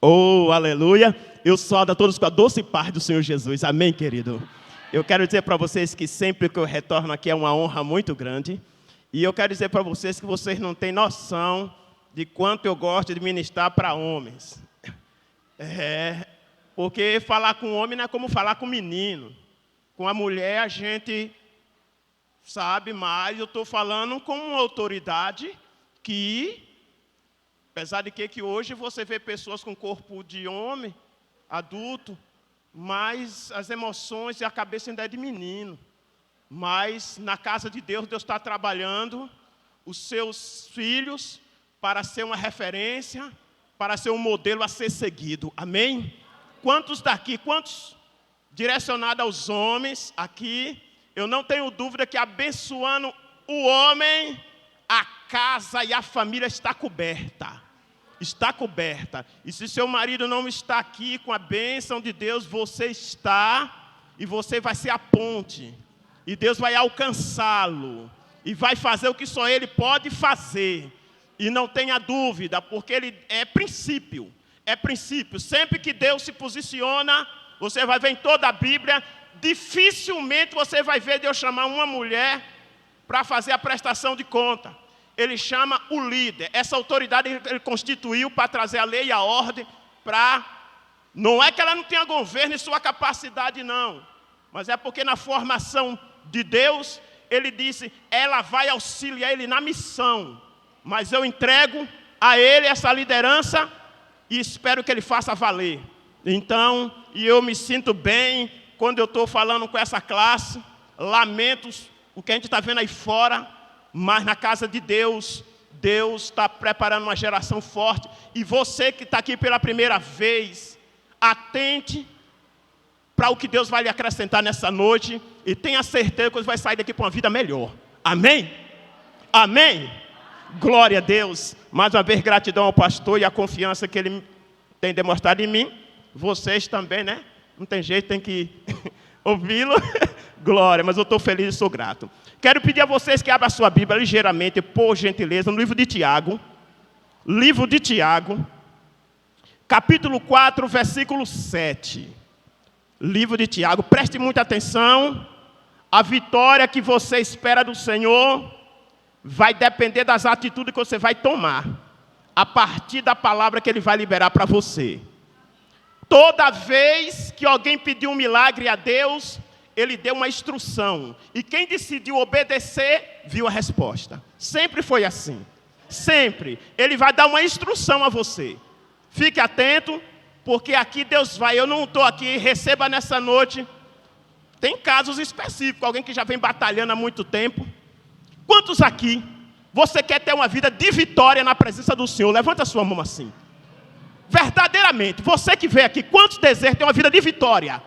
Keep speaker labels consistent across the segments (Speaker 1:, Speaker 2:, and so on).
Speaker 1: Oh, aleluia. Eu saúdo a todos com a doce paz do Senhor Jesus. Amém, querido? Eu quero dizer para vocês que sempre que eu retorno aqui é uma honra muito grande. E eu quero dizer para vocês que vocês não têm noção de quanto eu gosto de ministrar para homens. Porque falar com homem não é como falar com menino. Com a mulher a gente sabe mais. Eu estou falando com uma autoridade que, apesar de que hoje você vê pessoas com corpo de homem, adulto, mas as emoções e a cabeça ainda é de menino. Mas na casa de Deus, Deus está trabalhando os seus filhos para ser uma referência, para ser um modelo a ser seguido. Amém? Quantos daqui, quantos direcionados aos homens aqui, eu não tenho dúvida que abençoando o homem, a casa e a família está coberta. Está coberta. E se seu marido não está aqui com a bênção de Deus, você está e você vai ser a ponte. E Deus vai alcançá-lo. E vai fazer o que só Ele pode fazer. E não tenha dúvida, porque Ele é princípio. É princípio. Sempre que Deus se posiciona, você vai ver em toda a Bíblia, dificilmente você vai ver Deus chamar uma mulher para fazer a prestação de conta. Ele chama o líder. Essa autoridade ele constituiu para trazer a lei e a ordem para... Não é que ela não tenha governo em sua capacidade, não. Mas é porque na formação de Deus, ele disse, ela vai auxiliar ele na missão. Mas eu entrego a ele essa liderança e espero que ele faça valer. Então, e eu me sinto bem quando eu estou falando com essa classe. Lamento o que a gente está vendo aí fora. Mas na casa de Deus, Deus está preparando uma geração forte. E você que está aqui pela primeira vez, atente para o que Deus vai lhe acrescentar nessa noite. E tenha certeza que você vai sair daqui para uma vida melhor. Amém? Amém? Glória a Deus. Mais uma vez, gratidão ao pastor e a confiança que ele tem demonstrado em mim. Vocês também, né? Não tem jeito, tem que ouvi-lo. Glória, mas eu estou feliz e sou grato. Quero pedir a vocês que abram a sua Bíblia ligeiramente, por gentileza, no livro de Tiago. Livro de Tiago, capítulo 4, versículo 7. Livro de Tiago, preste muita atenção. A vitória que você espera do Senhor vai depender das atitudes que você vai tomar, a partir da palavra que Ele vai liberar para você. Toda vez que alguém pediu um milagre a Deus, Ele deu uma instrução. E quem decidiu obedecer, viu a resposta. Sempre foi assim. Sempre. Ele vai dar uma instrução a você. Fique atento, porque aqui Deus vai. Eu não estou aqui, receba nessa noite. Tem casos específicos, alguém que já vem batalhando há muito tempo. Quantos aqui, você quer ter uma vida de vitória na presença do Senhor? Levanta a sua mão assim. Verdadeiramente, você que veio aqui, quantos desejam ter uma vida de vitória?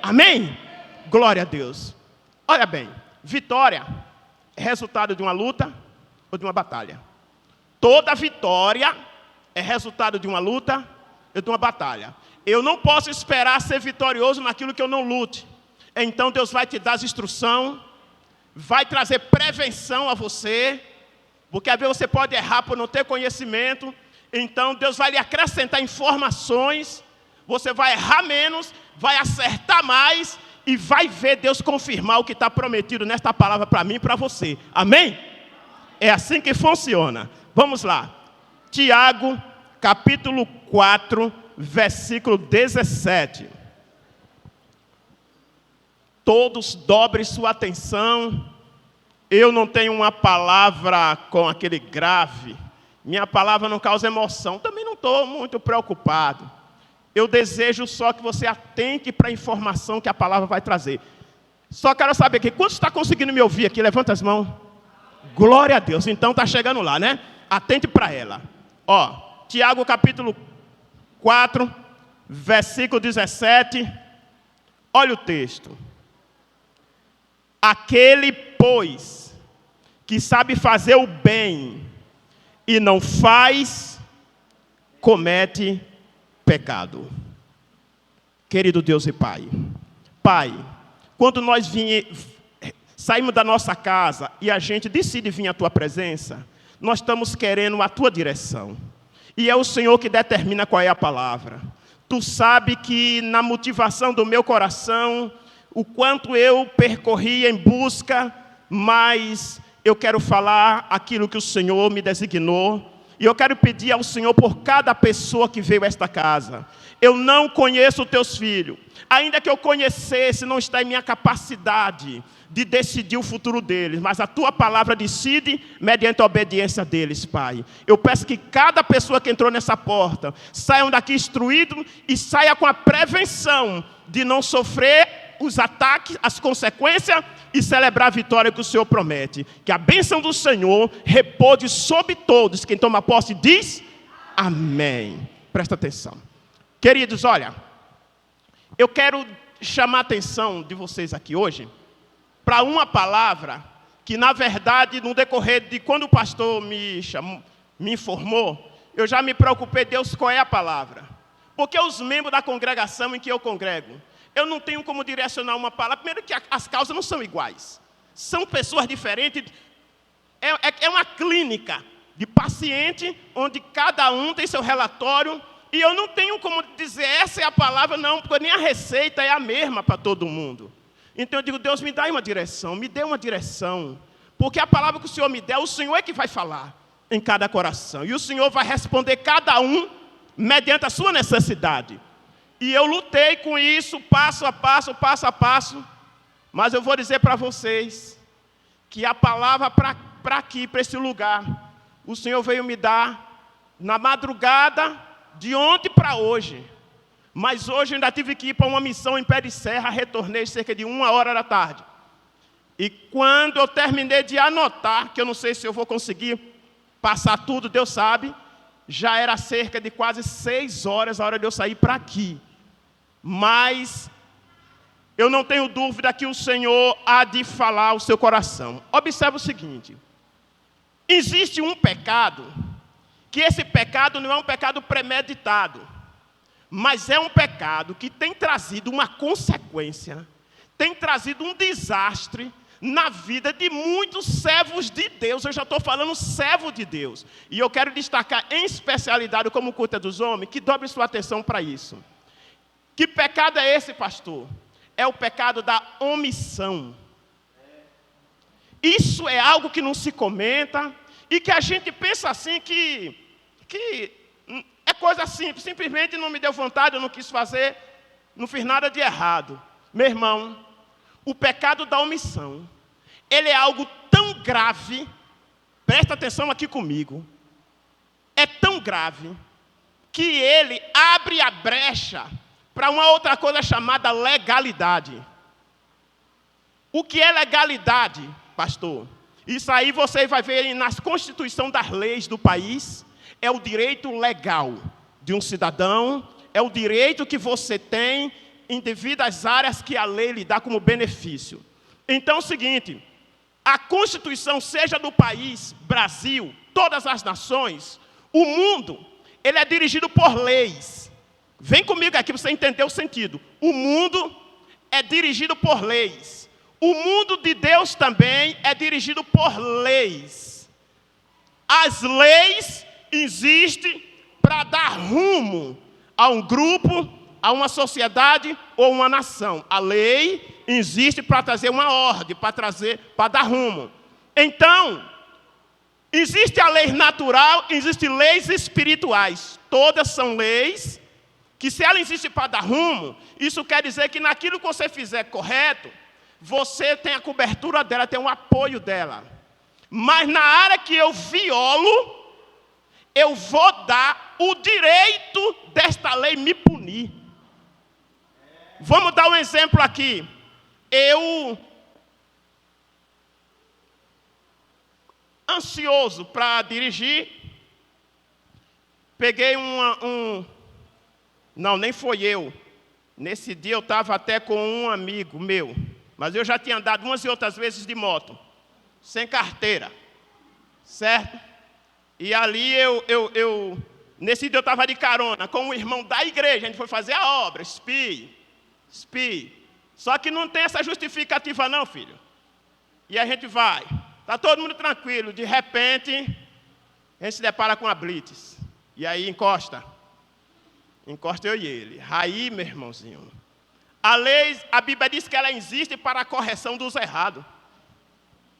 Speaker 1: Amém? Glória a Deus. Olha bem, vitória é resultado de uma luta ou de uma batalha. Toda vitória é resultado de uma luta ou de uma batalha. Eu não posso esperar ser vitorioso naquilo que eu não lute. Então Deus vai te dar as instruções, vai trazer prevenção a você, porque às vezes você pode errar por não ter conhecimento. Então Deus vai lhe acrescentar informações, você vai errar menos, vai acertar mais e vai ver Deus confirmar o que está prometido nesta palavra para mim e para você. Amém? É assim que funciona. Vamos lá. Tiago, capítulo 4, versículo 17. Todos dobrem sua atenção. Eu não tenho uma palavra com aquele grave. Minha palavra não causa emoção. Também não estou muito preocupado. Eu desejo só que você atente para a informação que a palavra vai trazer. Só quero saber aqui, quantos está conseguindo me ouvir aqui? Levanta as mãos. Glória a Deus. Então está chegando lá, né? Atente para ela. Ó, Tiago capítulo 4, versículo 17. Olha o texto. Aquele, pois, que sabe fazer o bem e não faz, comete pecado. Querido Deus e Pai, quando nós saímos da nossa casa e a gente decide vir à Tua presença, nós estamos querendo a Tua direção. E é o Senhor que determina qual é a palavra. Tu sabe que na motivação do meu coração, o quanto eu percorri em busca, mas eu quero falar aquilo que o Senhor me designou. E eu quero pedir ao Senhor por cada pessoa que veio a esta casa. Eu não conheço os teus filhos. Ainda que eu conhecesse, não está em minha capacidade de decidir o futuro deles. Mas a tua palavra decide mediante a obediência deles, Pai. Eu peço que cada pessoa que entrou nessa porta saia daqui instruído e saia com a prevenção de não sofrer os ataques, as consequências e celebrar a vitória que o Senhor promete. Que a bênção do Senhor repouse sobre todos. Quem toma posse diz amém. Presta atenção. Queridos, olha, eu quero chamar a atenção de vocês aqui hoje para uma palavra que, na verdade, no decorrer de quando o pastor me informou, eu já me preocupei, Deus, qual é a palavra? Porque os membros da congregação em que eu congrego, eu não tenho como direcionar uma palavra. Primeiro que as causas não são iguais. São pessoas diferentes. É uma clínica de paciente, onde cada um tem seu relatório. E eu não tenho como dizer, essa é a palavra, não, porque nem a receita é a mesma para todo mundo. Então eu digo, Deus, me dá uma direção, me dê uma direção. Porque a palavra que o Senhor me der, o Senhor é que vai falar em cada coração. E o Senhor vai responder cada um mediante a sua necessidade. E eu lutei com isso, passo a passo. Mas eu vou dizer para vocês que a palavra para aqui, para esse lugar, o Senhor veio me dar na madrugada de ontem para hoje. Mas hoje eu ainda tive que ir para uma missão em Pé de Serra, retornei cerca de 1h da tarde. E quando eu terminei de anotar, que eu não sei se eu vou conseguir passar tudo, Deus sabe, já era cerca de quase 6 horas a hora de eu sair para aqui. Mas eu não tenho dúvida que o Senhor há de falar ao seu coração. Observe o seguinte: existe um pecado, que esse pecado não é um pecado premeditado, mas é um pecado que tem trazido uma consequência, tem trazido um desastre na vida de muitos servos de Deus. Eu já estou falando servo de Deus. E eu quero destacar em especialidade, como culto é dos homens, que dobre sua atenção para isso. Que pecado é esse, pastor? É o pecado da omissão. Isso é algo que não se comenta e que a gente pensa assim que é coisa simples. Simplesmente não me deu vontade, eu não quis fazer, não fiz nada de errado. Meu irmão, o pecado da omissão, ele é algo tão grave, presta atenção aqui comigo, é tão grave que ele abre a brecha para uma outra coisa chamada legalidade. O que é legalidade, pastor? Isso aí você vai ver nas constituições das leis do país. É o direito legal de um cidadão, é o direito que você tem em devidas áreas que a lei lhe dá como benefício. Então é o seguinte, a Constituição, seja do país, Brasil, todas as nações, o mundo, ele é dirigido por leis. Vem comigo aqui para você entender o sentido. O mundo é dirigido por leis. O mundo de Deus também é dirigido por leis. As leis existem para dar rumo a um grupo, a uma sociedade ou uma nação. A lei existe para trazer uma ordem, para dar rumo. Então, existe a lei natural, existem leis espirituais. Todas são leis que, se ela existe para dar rumo, isso quer dizer que naquilo que você fizer correto, você tem a cobertura dela, tem o apoio dela. Mas na área que eu violo, eu vou dar o direito desta lei me punir. Vamos dar um exemplo aqui. Eu, ansioso para dirigir, peguei Não, nem foi eu. Nesse dia eu estava até com um amigo meu. Mas eu já tinha andado umas e outras vezes de moto, sem carteira. Certo? E ali nesse dia eu estava de carona com um irmão da igreja. A gente foi fazer a obra, SPI. Só que não tem essa justificativa não, filho. E a gente vai. Está todo mundo tranquilo. De repente, a gente se depara com a blitz. E aí encosta eu e ele. Aí, meu irmãozinho, a lei, a Bíblia diz que ela existe para a correção dos errados.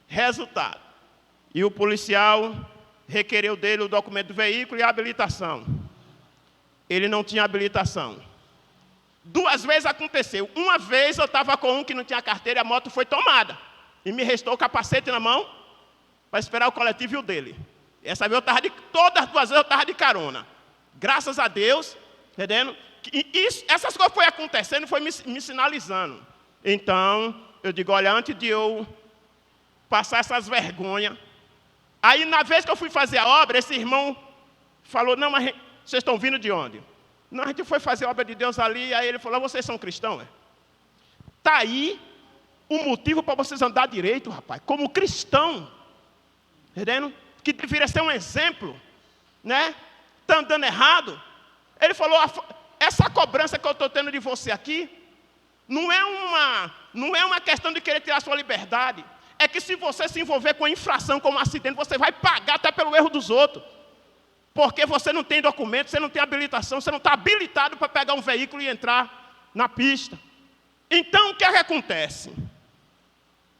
Speaker 1: Resultado, e o policial requereu dele o documento do veículo e a habilitação. Ele não tinha habilitação. 2 vezes aconteceu. Uma vez eu estava com um que não tinha carteira e a moto foi tomada. E me restou o capacete na mão para esperar o coletivo e o dele. Essa vez todas as 2 vezes eu estava de carona. Graças a Deus, entendendo? Essas coisas foram acontecendo e foi me sinalizando. Então, eu digo, olha, antes de eu passar essas vergonhas. Aí, na vez que eu fui fazer a obra, esse irmão falou, não, mas vocês estão vindo de onde? Não, a gente foi fazer a obra de Deus ali, aí ele falou, vocês são cristãos? Está aí o motivo para vocês andar direito, rapaz, como cristão, entendendo? Que deveria ser um exemplo, né? Está andando errado. Ele falou, essa cobrança que eu estou tendo de você aqui, não é uma questão de querer tirar a sua liberdade. É que se você se envolver com infração, como um acidente, você vai pagar até pelo erro dos outros. Porque você não tem documento, você não tem habilitação, você não está habilitado para pegar um veículo e entrar na pista. Então, o que é que acontece?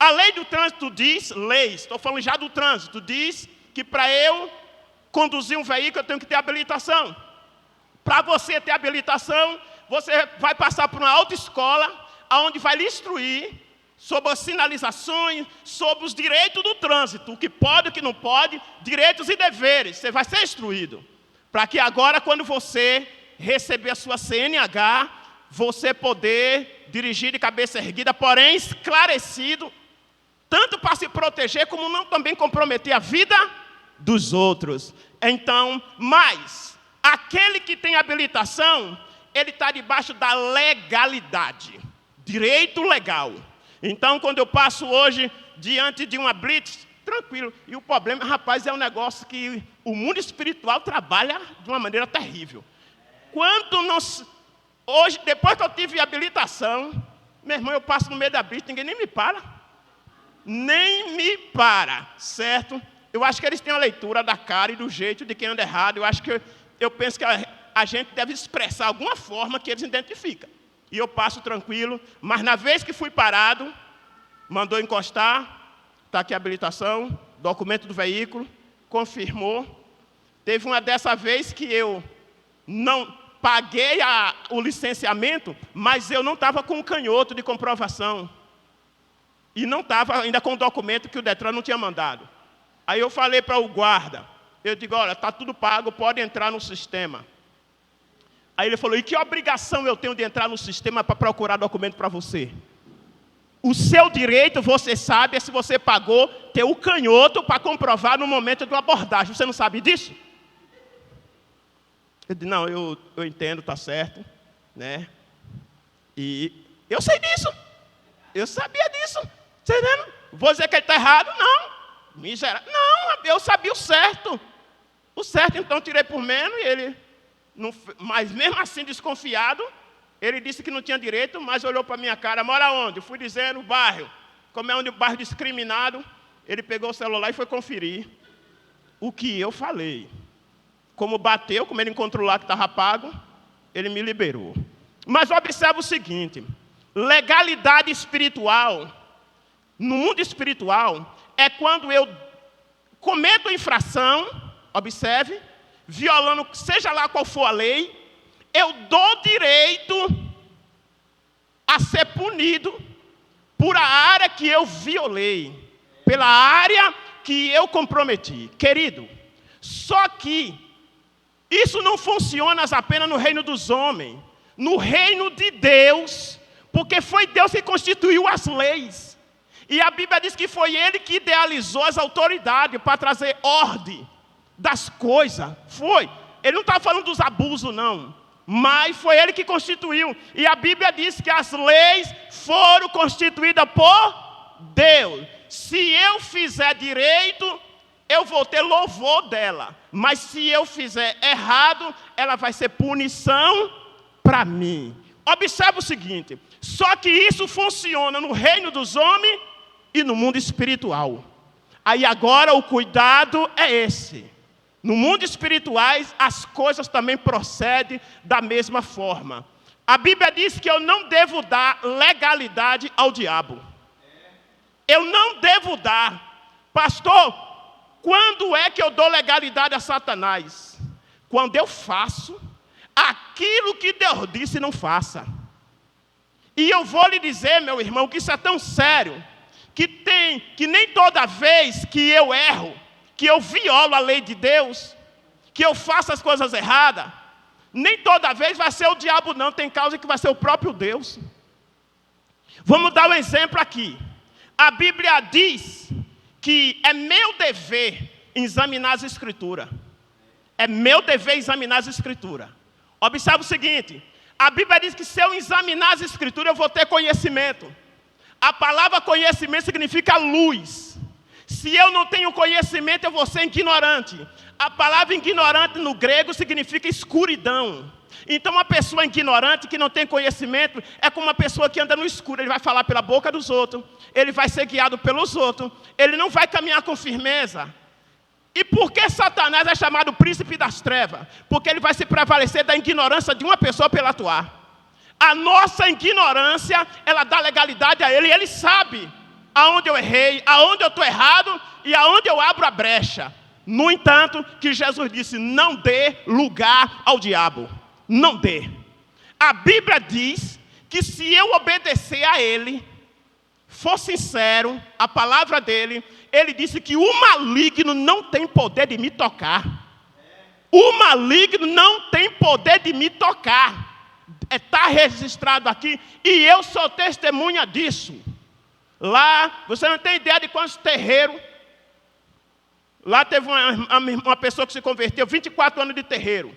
Speaker 1: A lei do trânsito diz, estou falando já do trânsito, diz que para eu conduzir um veículo eu tenho que ter habilitação. Para você ter habilitação, você vai passar por uma autoescola, onde vai lhe instruir sobre as sinalizações, sobre os direitos do trânsito, o que pode, o que não pode, direitos e deveres. Você vai ser instruído. Para que agora, quando você receber a sua CNH, você poder dirigir de cabeça erguida, porém esclarecido, tanto para se proteger, como não também comprometer a vida dos outros. Então, mas, aquele que tem habilitação, ele está debaixo da legalidade, direito legal. Então, quando eu passo hoje diante de uma blitz, tranquilo. E o problema, rapaz, é um negócio que o mundo espiritual trabalha de uma maneira terrível. Hoje, depois que eu tive habilitação, meu irmão, eu passo no meio da blitz, ninguém nem me para. Nem me para, certo? Eu acho que eles têm a leitura da cara e do jeito de quem anda errado. Eu penso que a gente deve expressar alguma forma que eles identificam. E eu passo tranquilo, mas na vez que fui parado, mandou encostar, está aqui a habilitação, documento do veículo, confirmou. Teve uma dessa vez que eu não paguei o licenciamento, mas eu não estava com o canhoto de comprovação. E não estava ainda com o documento que o Detran não tinha mandado. Aí eu falei para o guarda, eu digo, olha, está tudo pago, pode entrar no sistema. Aí ele falou, e que obrigação eu tenho de entrar no sistema para procurar documento para você? O seu direito, você sabe, é se você pagou, ter o canhoto para comprovar no momento de uma abordagem. Você não sabe disso? Eu disse, não, eu entendo, está certo, né? E eu sei disso. Eu sabia disso. Você entendendo? Vou dizer que ele está errado? Não. Miserável. Não, eu sabia o certo. O certo, então, tirei por menos e ele... Mas mesmo assim, desconfiado, ele disse que não tinha direito, mas olhou para a minha cara, mora onde? Eu fui dizer no bairro. Como é um bairro discriminado, ele pegou o celular e foi conferir o que eu falei. Como bateu, como ele encontrou lá que estava pago, ele me liberou. Mas observa o seguinte, legalidade espiritual, no mundo espiritual, é quando eu cometo infração, observe, violando, seja lá qual for a lei, eu dou direito a ser punido por a área que eu violei, pela área que eu comprometi. Querido, só que isso não funciona apenas no reino dos homens, no reino de Deus, porque foi Deus que constituiu as leis. E a Bíblia diz que foi Ele que idealizou as autoridades para trazer ordem das coisas. Foi. Ele não está falando dos abusos, não. Mas foi Ele que constituiu. E a Bíblia diz que as leis foram constituídas por Deus. Se eu fizer direito, eu vou ter louvor dela. Mas se eu fizer errado, ela vai ser punição para mim. Observe o seguinte. Só que isso funciona no reino dos homens e no mundo espiritual. Aí agora o cuidado é esse. No mundo espirituais, as coisas também procedem da mesma forma. A Bíblia diz que eu não devo dar legalidade ao diabo. Eu não devo dar. Pastor, quando é que eu dou legalidade a Satanás? Quando eu faço aquilo que Deus disse não faça. E eu vou lhe dizer, meu irmão, que isso é tão sério, que nem toda vez que eu erro, que eu violo a lei de Deus, que eu faço as coisas erradas, nem toda vez vai ser o diabo não, tem causa que vai ser o próprio Deus. Vamos dar um exemplo aqui. A Bíblia diz que é meu dever examinar as Escrituras. É meu dever examinar as Escrituras. Observe o seguinte, a Bíblia diz que se eu examinar as Escrituras, eu vou ter conhecimento. A palavra conhecimento significa luz. Se eu não tenho conhecimento, eu vou ser ignorante. A palavra ignorante no grego significa escuridão. Então, uma pessoa ignorante que não tem conhecimento é como uma pessoa que anda no escuro. Ele vai falar pela boca dos outros, ele vai ser guiado pelos outros, ele não vai caminhar com firmeza. E por que Satanás é chamado príncipe das trevas? Porque ele vai se prevalecer da ignorância de uma pessoa pela atuar. A nossa ignorância, ela dá legalidade a ele, e ele sabe aonde eu errei, aonde eu estou errado e aonde eu abro a brecha. No entanto, que Jesus disse, não dê lugar ao diabo. Não dê. A Bíblia diz que se eu obedecer a ele, for sincero, a palavra dele, ele disse que o maligno não tem poder de me tocar. O maligno não tem poder de me tocar. Está registrado aqui e eu sou testemunha disso. Lá, você não tem ideia de quantos terreiros. Lá teve uma pessoa que se converteu, 24 anos de terreiro.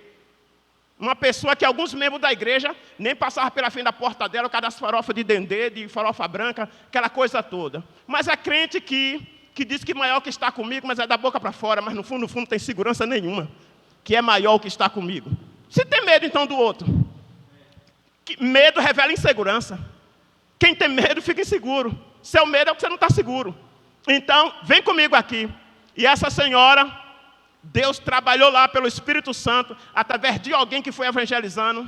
Speaker 1: Uma pessoa que alguns membros da igreja nem passavam pela frente da porta dela, por causa das farofas de dendê, de farofa branca, aquela coisa toda. Mas é crente que diz que maior que está comigo, mas é da boca para fora, mas no fundo não tem segurança nenhuma, que é maior o que está comigo. Se tem medo então do outro, medo revela insegurança. Quem tem medo fica inseguro. Seu medo é porque você não está seguro. Então, vem comigo aqui. E essa senhora, Deus trabalhou lá pelo Espírito Santo, através de alguém que foi evangelizando,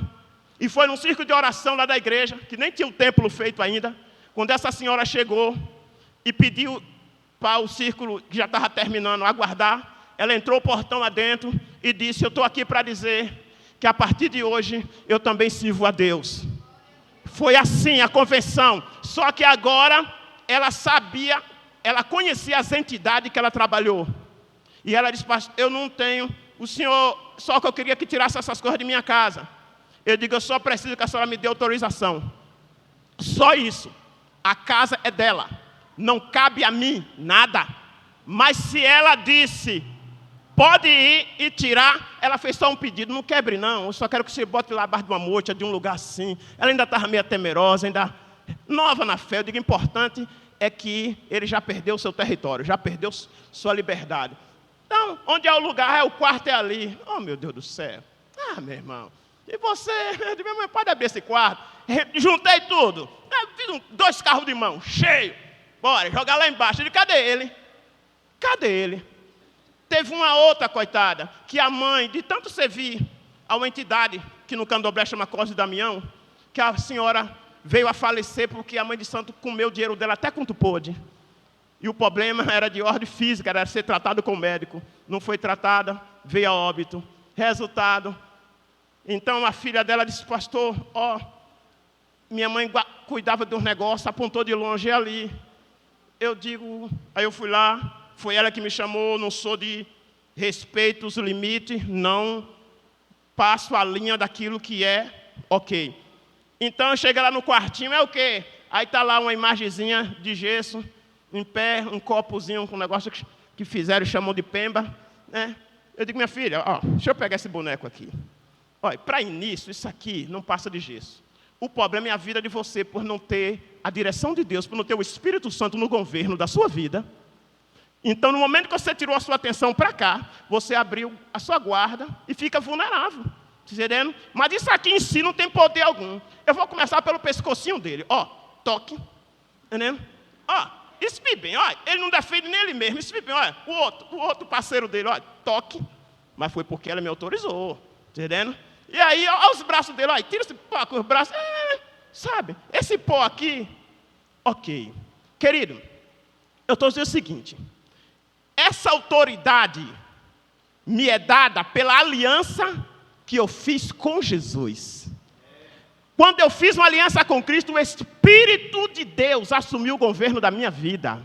Speaker 1: e foi num círculo de oração lá da igreja, que nem tinha o templo feito ainda, quando essa senhora chegou e pediu para o círculo, que já estava terminando, aguardar, ela entrou o portão lá dentro e disse, eu estou aqui para dizer que a partir de hoje eu também sirvo a Deus. Foi assim a confissão, só que agora ela sabia, ela conhecia as entidades que ela trabalhou. E ela disse, pastor, eu não tenho, o senhor, só que eu queria que tirasse essas coisas de minha casa. Eu digo, eu só preciso que a senhora me dê autorização. Só isso. A casa é dela. Não cabe a mim nada. Mas se ela disse, pode ir e tirar, ela fez só um pedido, não quebre não, eu só quero que você bote lá abaixo de uma moita, de um lugar assim. Ela ainda estava meio temerosa, ainda nova na fé. Eu digo, importante é que ele já perdeu o seu território, já perdeu sua liberdade. Então, onde é o lugar? O quarto é ali. Oh, meu Deus do céu. Ah, meu irmão. E você? Eu digo, meu irmão, pode abrir esse quarto. Juntei tudo. Fiz 2 carros de mão, cheio. Bora, jogar lá embaixo. Eu digo, cadê ele? Cadê ele? Teve uma outra, coitada, que a mãe, de tanto servir a uma entidade, que no Candomblé chama Cosme de Damião, que a senhora veio a falecer porque a mãe de santo comeu o dinheiro dela até quanto pôde. E o problema era de ordem física, era ser tratado com o médico. Não foi tratada, veio a óbito. Resultado, então a filha dela disse, pastor, minha mãe cuidava de um negócio, apontou de longe ali. Eu digo, aí eu fui lá, foi ela que me chamou, não sou de respeito os limites, não passo a linha daquilo que é ok. Então eu cheguei lá no quartinho, é o quê? Aí está lá uma imagenzinha de gesso, em pé, um copozinho com um negócio que fizeram, chamam de pemba, né? Eu digo, minha filha, deixa eu pegar esse boneco aqui. Olha, para início, isso aqui não passa de gesso. O problema é a vida de você por não ter a direção de Deus, por não ter o Espírito Santo no governo da sua vida. Então, no momento que você tirou a sua atenção para cá, você abriu a sua guarda e fica vulnerável. Entendendo? Mas isso aqui em si não tem poder algum. Eu vou começar pelo pescocinho dele. Toque. Entendendo? Espie bem, ele não defende nem ele mesmo. Espie bem, o outro parceiro dele, toque. Mas foi porque ela me autorizou. Entendendo? E aí, olha os braços dele. Aí, tira esse pó com os braços. Sabe? Esse pó aqui. Ok. Querido, eu estou dizendo o seguinte. Essa autoridade me é dada pela aliança que eu fiz com Jesus. Quando eu fiz uma aliança com Cristo, o Espírito de Deus assumiu o governo da minha vida.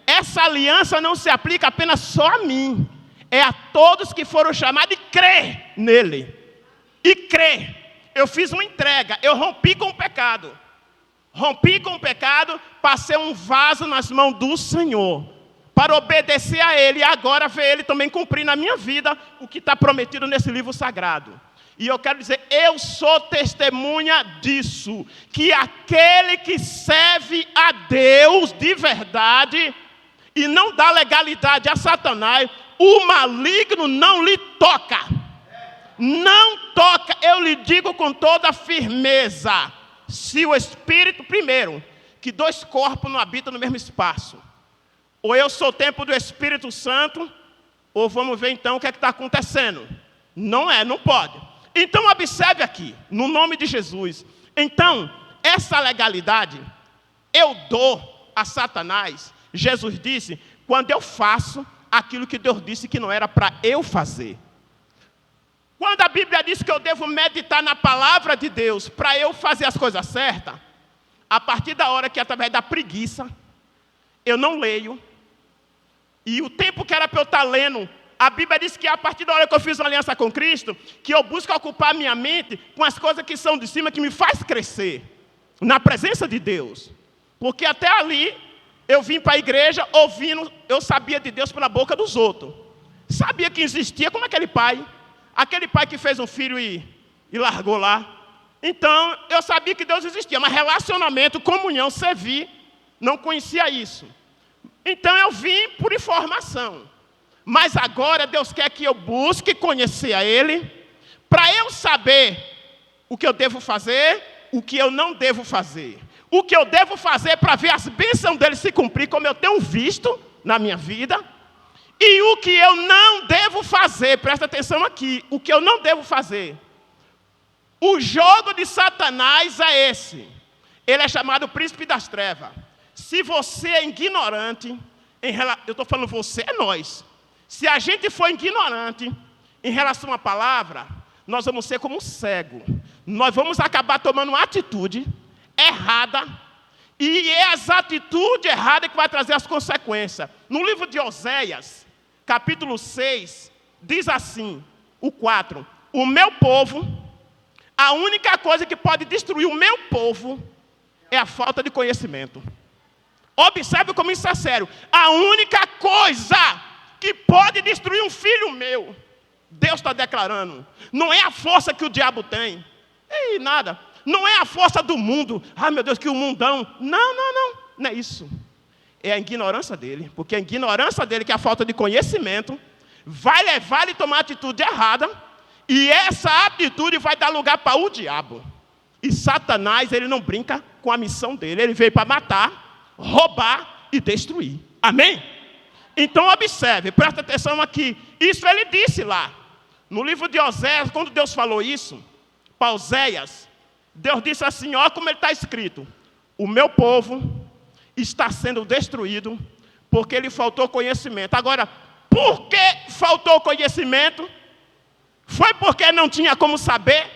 Speaker 1: Essa aliança não se aplica apenas só a mim. É a todos que foram chamados e crer nele. E crer. Eu fiz uma entrega. Eu rompi com o pecado. Rompi com o pecado, passei um vaso nas mãos do Senhor. Para obedecer a Ele. E agora ver Ele também cumprir na minha vida o que está prometido nesse livro sagrado. E eu quero dizer, eu sou testemunha disso. Que aquele que serve a Deus de verdade e não dá legalidade a Satanás, o maligno não lhe toca. Não toca, eu lhe digo com toda firmeza. Se o Espírito, primeiro, que dois corpos não habitam no mesmo espaço. Ou eu sou o templo do Espírito Santo, ou vamos ver então o que é que está acontecendo. Não pode. Então observe aqui, no nome de Jesus. Então, essa legalidade, eu dou a Satanás, Jesus disse, quando eu faço aquilo que Deus disse que não era para eu fazer. Quando a Bíblia diz que eu devo meditar na palavra de Deus para eu fazer as coisas certas, a partir da hora que através da preguiça, eu não leio, e o tempo que era para eu estar lendo, a Bíblia diz que a partir da hora que eu fiz uma aliança com Cristo, que eu busco ocupar minha mente com as coisas que são de cima, que me faz crescer, na presença de Deus. Porque até ali, eu vim para a igreja ouvindo, eu sabia de Deus pela boca dos outros. Sabia que existia como aquele pai que fez um filho e largou lá. Então, eu sabia que Deus existia, mas relacionamento, comunhão, servir, não conhecia isso. Então, eu vim por informação. Mas agora, Deus quer que eu busque conhecer a Ele, para eu saber o que eu devo fazer, o que eu não devo fazer. O que eu devo fazer para ver as bênçãos dele se cumprir, como eu tenho visto na minha vida. E o que eu não devo fazer, presta atenção aqui, o que eu não devo fazer. O jogo de Satanás é esse. Ele é chamado príncipe das trevas. Se você é ignorante, eu estou falando você, é nós. Se a gente for ignorante em relação à palavra, nós vamos ser como um cego. Nós vamos acabar tomando uma atitude errada, e é as atitudes erradas que vai trazer as consequências. No livro de Oséias, capítulo 6, diz assim, o 4, o meu povo, a única coisa que pode destruir o meu povo é a falta de conhecimento. Observe como isso é sério. A única coisa que pode destruir um filho meu, Deus está declarando, não é a força que o diabo tem, nada. Não é a força do mundo. Ai, meu Deus, que o mundão. Não é isso. É a ignorância dele. Porque a ignorância dele, que é a falta de conhecimento, vai levar ele a tomar a atitude errada. E essa atitude vai dar lugar para o diabo. E Satanás, ele não brinca com a missão dele. Ele veio para matar, roubar e destruir. Amém? Então observe, presta atenção aqui. Isso ele disse lá. No livro de Oséias, quando Deus falou isso, para Oséias, Deus disse assim, olha como ele está escrito. O meu povo está sendo destruído porque lhe faltou conhecimento. Agora, por que faltou conhecimento? Foi porque não tinha como saber?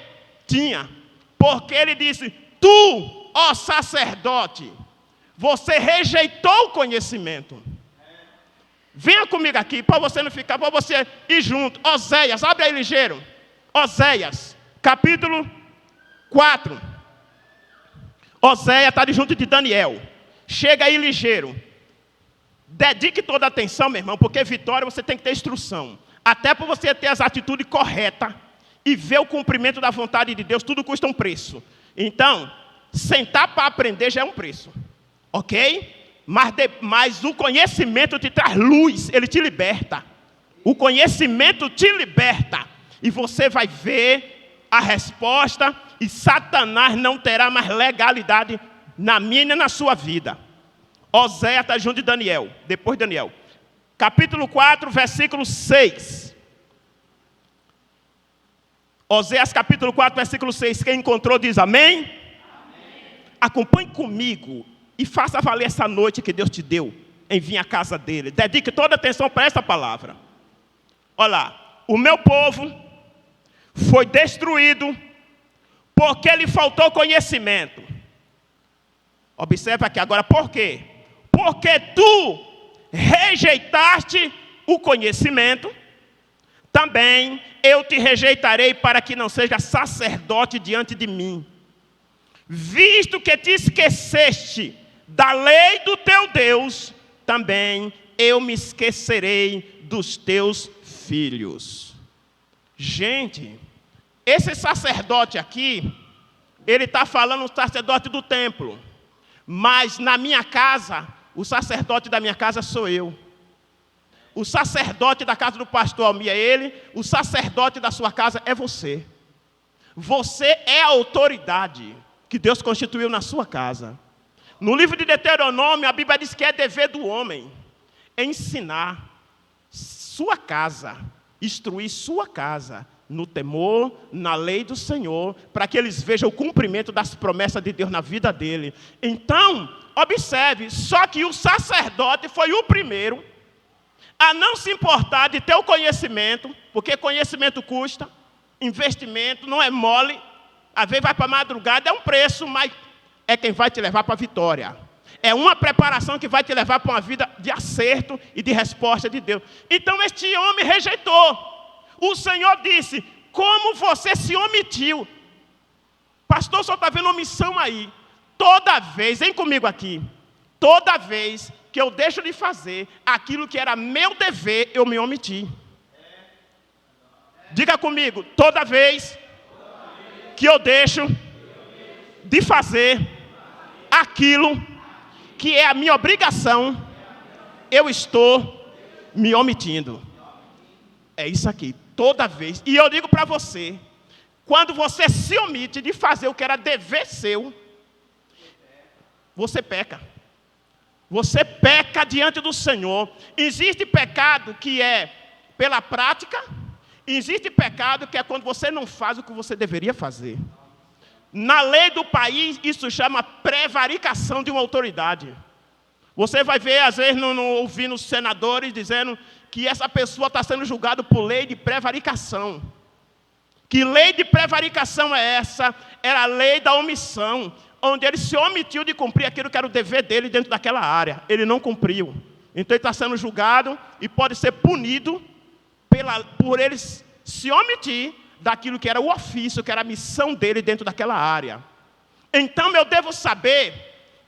Speaker 1: Tinha. Porque ele disse, tu, ó sacerdote, você rejeitou o conhecimento. Venha comigo aqui, para você não ficar, para você ir junto. Oséias, abre aí ligeiro. Oséias, capítulo 4. Oséias está junto de Daniel. Chega aí ligeiro. Dedique toda a atenção, meu irmão, porque vitória você tem que ter instrução. Até para você ter as atitudes corretas e ver o cumprimento da vontade de Deus, tudo custa um preço. Então, sentar para aprender já é um preço. Ok? Mas o conhecimento te traz luz, ele te liberta. O conhecimento te liberta. E você vai ver a resposta. E Satanás não terá mais legalidade na minha e na sua vida. Oséias está junto de Daniel. Depois de Daniel. Capítulo 4, versículo 6. Oséias capítulo 4, versículo 6. Quem encontrou diz amém? Amém. Acompanhe comigo e faça valer essa noite que Deus te deu em vir à casa dele. Dedique toda a atenção para essa palavra. Olha lá. O meu povo foi destruído porque lhe faltou conhecimento. Observe aqui agora, por quê? Porque tu rejeitaste o conhecimento, também eu te rejeitarei para que não seja sacerdote diante de mim. Visto que te esqueceste da lei do teu Deus, também eu me esquecerei dos teus filhos. Gente, esse sacerdote aqui, ele está falando o sacerdote do templo. Mas na minha casa, o sacerdote da minha casa sou eu. O sacerdote da casa do pastor Almir é ele. O sacerdote da sua casa é você. Você é a autoridade que Deus constituiu na sua casa. No livro de Deuteronômio, a Bíblia diz que é dever do homem ensinar sua casa, instruir sua casa no temor, na lei do Senhor, para que eles vejam o cumprimento das promessas de Deus na vida dele. Então, observe, só que o sacerdote foi o primeiro a não se importar de ter o conhecimento, porque conhecimento custa, investimento, não é mole, às vezes vai para a madrugada, é um preço, mas é quem vai te levar para a vitória. É uma preparação que vai te levar para uma vida de acerto e de resposta de Deus. Então este homem rejeitou. O Senhor disse, como você se omitiu. Pastor, só está vendo omissão aí. Toda vez, vem comigo aqui. Toda vez que eu deixo de fazer aquilo que era meu dever, eu me omiti. Diga comigo, toda vez que eu deixo de fazer aquilo que é a minha obrigação, eu estou me omitindo. É isso aqui. Toda vez. E eu digo para você, quando você se omite de fazer o que era dever seu, você peca. Você peca diante do Senhor. Existe pecado que é pela prática, existe pecado que é quando você não faz o que você deveria fazer. Na lei do país, isso chama prevaricação de uma autoridade. Você vai ver, às vezes, ouvindo os senadores dizendo que essa pessoa está sendo julgada por lei de prevaricação. Que lei de prevaricação é essa? Era a lei da omissão, onde ele se omitiu de cumprir aquilo que era o dever dele dentro daquela área. Ele não cumpriu. Então ele está sendo julgado e pode ser punido por ele se omitir daquilo que era o ofício, que era a missão dele dentro daquela área. Então eu devo saber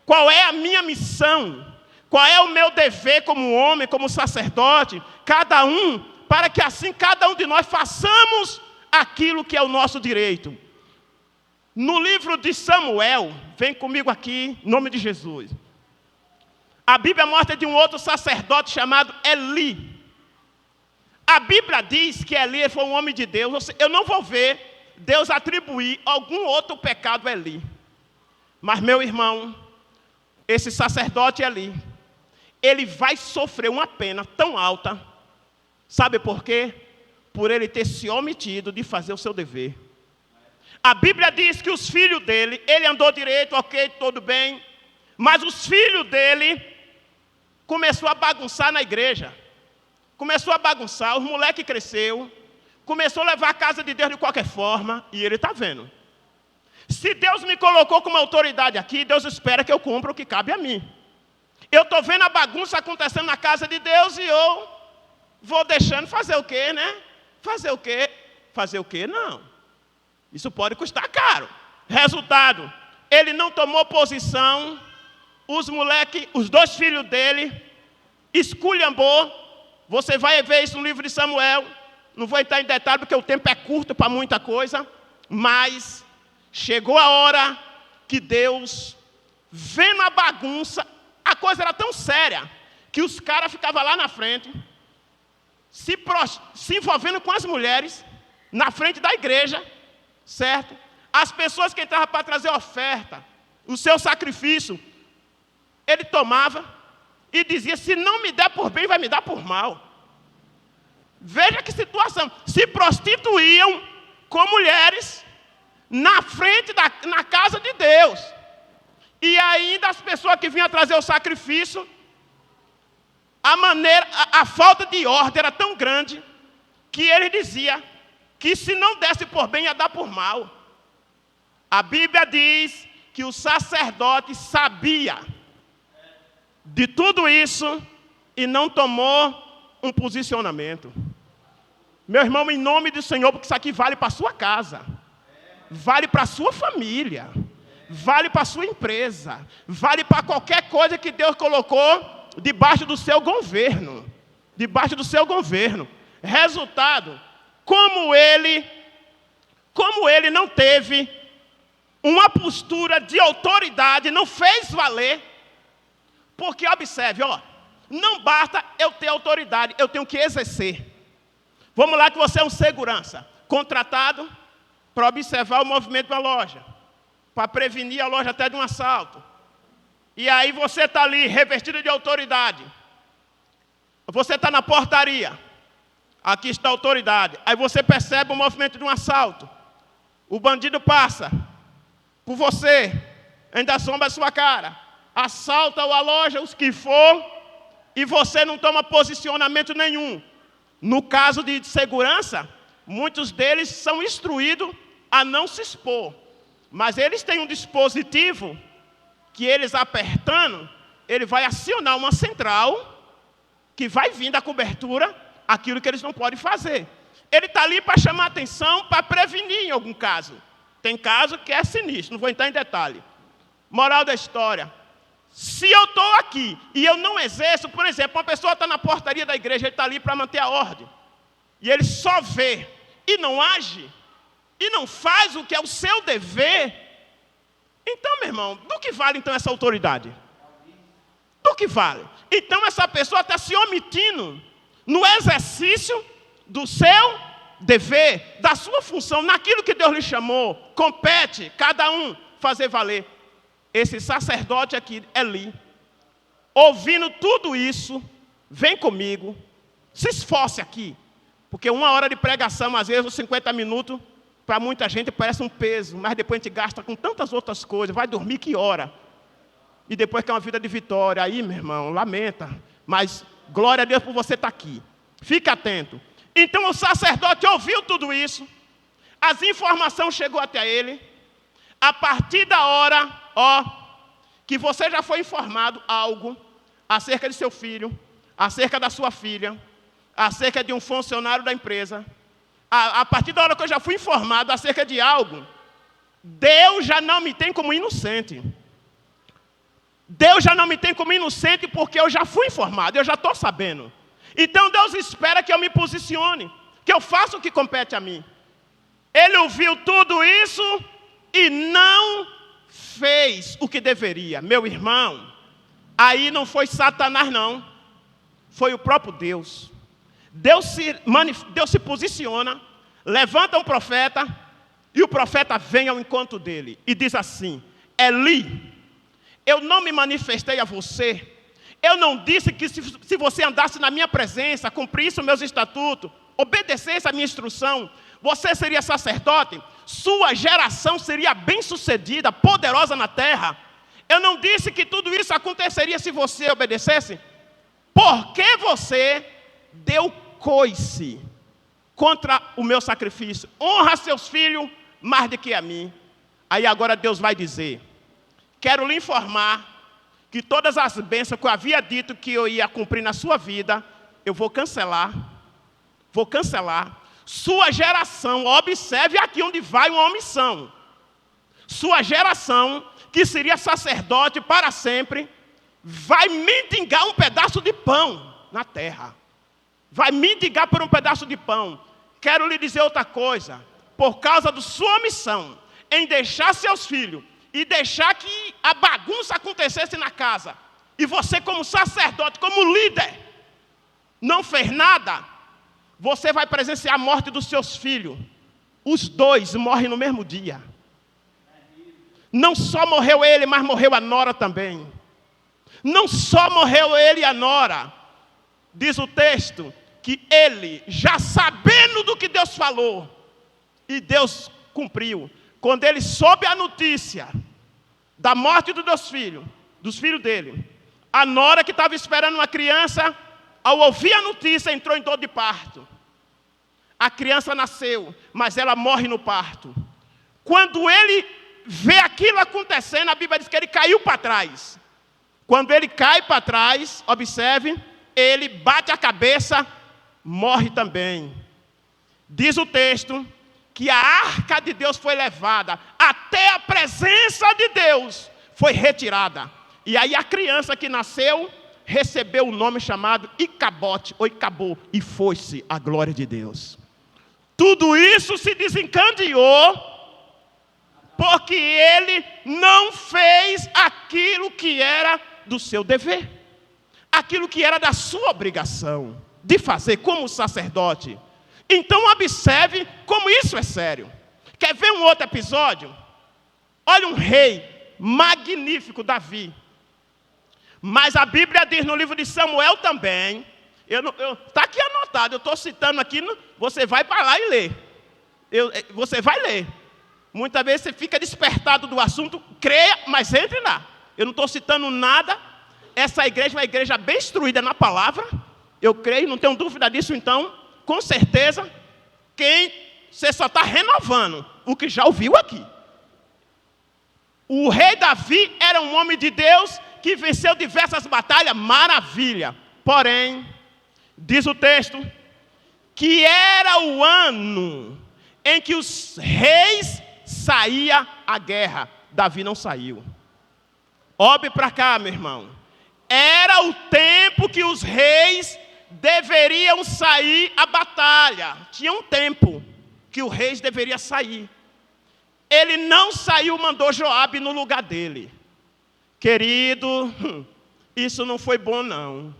Speaker 1: qual é a minha missão, qual é o meu dever como homem, como sacerdote, cada um, para que assim cada um de nós façamos aquilo que é o nosso direito. No livro de Samuel, vem comigo aqui, em nome de Jesus. A Bíblia mostra de um outro sacerdote chamado Eli. A Bíblia diz que Eli foi um homem de Deus. Eu não vou ver Deus atribuir algum outro pecado a Eli. Mas, meu irmão, esse sacerdote Eli, ele vai sofrer uma pena tão alta. Sabe por quê? Por ele ter se omitido de fazer o seu dever. A Bíblia diz que os filhos dele, ele andou direito, ok, tudo bem, mas os filhos dele começou a bagunçar na igreja. Começou a bagunçar, os moleques cresceu, começou a levar a casa de Deus de qualquer forma, e ele está vendo. Se Deus me colocou como autoridade aqui, Deus espera que eu cumpra o que cabe a mim. Eu estou vendo a bagunça acontecendo na casa de Deus e eu vou deixando fazer o quê, né? Fazer o quê? Fazer o quê? Não. Isso pode custar caro. Resultado, ele não tomou posição, os moleques, os dois filhos dele, esculhambou. Você vai ver isso no livro de Samuel. Não vou entrar em detalhe porque o tempo é curto para muita coisa. Mas chegou a hora que Deus, vendo a bagunça, a coisa era tão séria que os caras ficavam lá na frente, se envolvendo com as mulheres, na frente da igreja, certo? As pessoas que entravam para trazer oferta, o seu sacrifício, ele tomava e dizia, se não me der por bem, vai me dar por mal. Veja que situação. Se prostituíam com mulheres na frente, na casa de Deus. E ainda as pessoas que vinham trazer o sacrifício, a falta de ordem era tão grande, que ele dizia que se não desse por bem, ia dar por mal. A Bíblia diz que o sacerdote sabia de tudo isso e não tomou um posicionamento. Meu irmão, em nome do Senhor, porque isso aqui vale para a sua casa, vale para a sua família, vale para a sua empresa, vale para qualquer coisa que Deus colocou debaixo do seu governo. Debaixo do seu governo. Resultado, como ele não teve uma postura de autoridade, não fez valer, porque observe, não basta eu ter autoridade, eu tenho que exercer. Vamos lá que você é um segurança, contratado para observar o movimento da loja, para prevenir a loja até de um assalto. E aí você está ali, revestido de autoridade. Você está na portaria. Aqui está a autoridade. Aí você percebe o movimento de um assalto. O bandido passa por você, ainda sombra a sua cara. Assalta a loja, os que for, e você não toma posicionamento nenhum. No caso de segurança, muitos deles são instruídos a não se expor. Mas eles têm um dispositivo que eles apertando, ele vai acionar uma central que vai vir da cobertura aquilo que eles não podem fazer. Ele está ali para chamar atenção, para prevenir em algum caso. Tem caso que é sinistro, não vou entrar em detalhe. Moral da história. Se eu estou aqui e eu não exerço, por exemplo, uma pessoa está na portaria da igreja, ele está ali para manter a ordem. E ele só vê e não age, e não faz o que é o seu dever. Então, meu irmão, do que vale então essa autoridade? Do que vale? Então essa pessoa está se omitindo no exercício do seu dever, da sua função, naquilo que Deus lhe chamou. Compete cada um fazer valer. Esse sacerdote aqui, Eli, ouvindo tudo isso, vem comigo, se esforce aqui, porque 1 hora de pregação, às vezes, 50 minutos, para muita gente parece um peso, mas depois a gente gasta com tantas outras coisas, vai dormir que hora? E depois quer uma vida de vitória. Aí, meu irmão, lamenta, mas glória a Deus por você estar aqui. Fique atento. Então o sacerdote ouviu tudo isso, as informações chegou até ele, a partir da hora, que você já foi informado algo acerca de seu filho, acerca da sua filha, acerca de um funcionário da empresa, a partir da hora que eu já fui informado acerca de algo, Deus já não me tem como inocente. Deus já não me tem como inocente porque eu já fui informado, eu já estou sabendo. Então Deus espera que eu me posicione, que eu faça o que compete a mim. Ele ouviu tudo isso e não fez o que deveria. Meu irmão, aí não foi Satanás não, foi o próprio Deus. Deus se posiciona, levanta um profeta, e o profeta vem ao encontro dele e diz assim: Eli, eu não me manifestei a você, eu não disse que se você andasse na minha presença, cumprisse os meus estatutos, obedecesse a minha instrução, você seria sacerdote, sua geração seria bem-sucedida, poderosa na terra. Eu não disse que tudo isso aconteceria se você obedecesse? Porque você deu coice contra o meu sacrifício. Honra seus filhos mais do que a mim. Aí agora Deus vai dizer: quero lhe informar que todas as bênçãos que eu havia dito que eu ia cumprir na sua vida, eu vou cancelar. Vou cancelar. Sua geração, observe aqui onde vai uma omissão. Sua geração, que seria sacerdote para sempre, vai mendigar um pedaço de pão na terra. Vai mendigar por um pedaço de pão. Quero lhe dizer outra coisa. Por causa da sua omissão em deixar seus filhos e deixar que a bagunça acontecesse na casa, e você como sacerdote, como líder, não fez nada, você vai presenciar a morte dos seus filhos. Os dois morrem no mesmo dia. Não só morreu ele, mas morreu a nora também. Não só morreu ele e a nora. Diz o texto que ele, já sabendo do que Deus falou, E Deus cumpriu. Quando ele soube a notícia da morte dos filhos dele, a nora que estava esperando uma criança, ao ouvir a notícia, entrou em dor de parto. A criança nasceu, mas ela morre no parto. Quando ele vê aquilo acontecendo, a Bíblia diz que ele caiu para trás. Quando ele cai para trás, observe, ele bate a cabeça, morre também. Diz o texto que a arca de Deus foi levada, até a presença de Deus foi retirada. E aí a criança que nasceu recebeu o nome chamado Icabote, ou Icabô, e foi-se a glória de Deus. Tudo isso se desencadeou porque ele não fez aquilo que era do seu dever, aquilo que era da sua obrigação de fazer como sacerdote. Então observe como isso é sério. Quer ver um outro episódio? Olha um rei magnífico, Davi. Mas a Bíblia diz no livro de Samuel também, está aqui anotado, eu estou citando aqui, você vai para lá e lê. Você vai ler. Muitas vezes você fica despertado do assunto, creia, mas entre lá. Eu não estou citando nada. Essa igreja é uma igreja bem instruída na palavra. Eu creio, não tenho dúvida disso, então, com certeza, você só está renovando o que já ouviu aqui. O rei Davi era um homem de Deus que venceu diversas batalhas, maravilha. Porém, diz o texto, que era o ano em que os reis saíam à guerra. Davi não saiu. Olhe para cá, meu irmão. Era o tempo que os reis deveriam sair à batalha. Tinha um tempo que os reis deveriam sair. Ele não saiu, mandou Joabe no lugar dele. Querido, isso não foi bom não.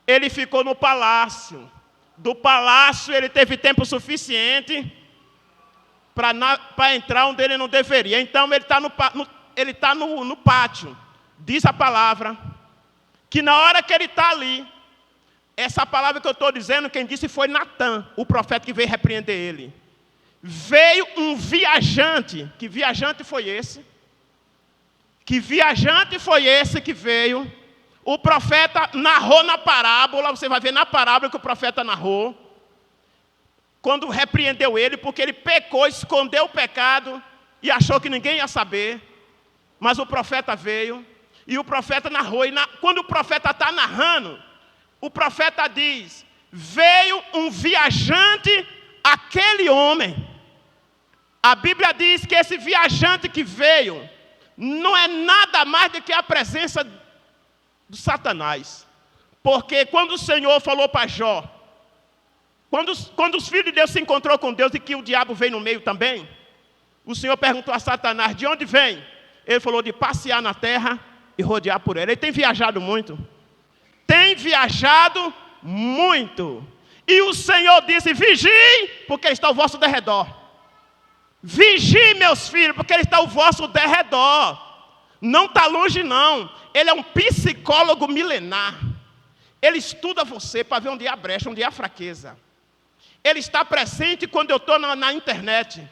Speaker 1: Ele ficou no palácio. Do palácio ele teve tempo suficiente para entrar onde ele não deveria. Então ele está no pátio. Diz a palavra que na hora que ele está ali, essa palavra que eu estou dizendo, quem disse foi Natã, o profeta que veio repreender ele. Veio um viajante. Que viajante foi esse? Que viajante foi esse que veio? O profeta narrou na parábola, você vai ver na parábola que o profeta narrou, quando repreendeu ele, porque ele pecou, escondeu o pecado e achou que ninguém ia saber. Mas o profeta veio e o profeta narrou. E quando o profeta está narrando, o profeta diz: veio um viajante, aquele homem. A Bíblia diz que esse viajante que veio não é nada mais do que a presença do Satanás. Porque quando o Senhor falou para Jó, quando os filhos de Deus se encontrou com Deus e que o diabo veio no meio também, o Senhor perguntou a Satanás: de onde vem? Ele falou: de passear na terra e rodear por ela. Ele tem viajado muito. Tem viajado muito. E o Senhor disse: vigie, porque ele está ao vosso derredor. Vigie, meus filhos, porque ele está ao vosso derredor. Não está longe, não. Ele é um psicólogo milenar. Ele estuda você para ver onde há brecha, onde há fraqueza. Ele está presente quando eu estou na internet,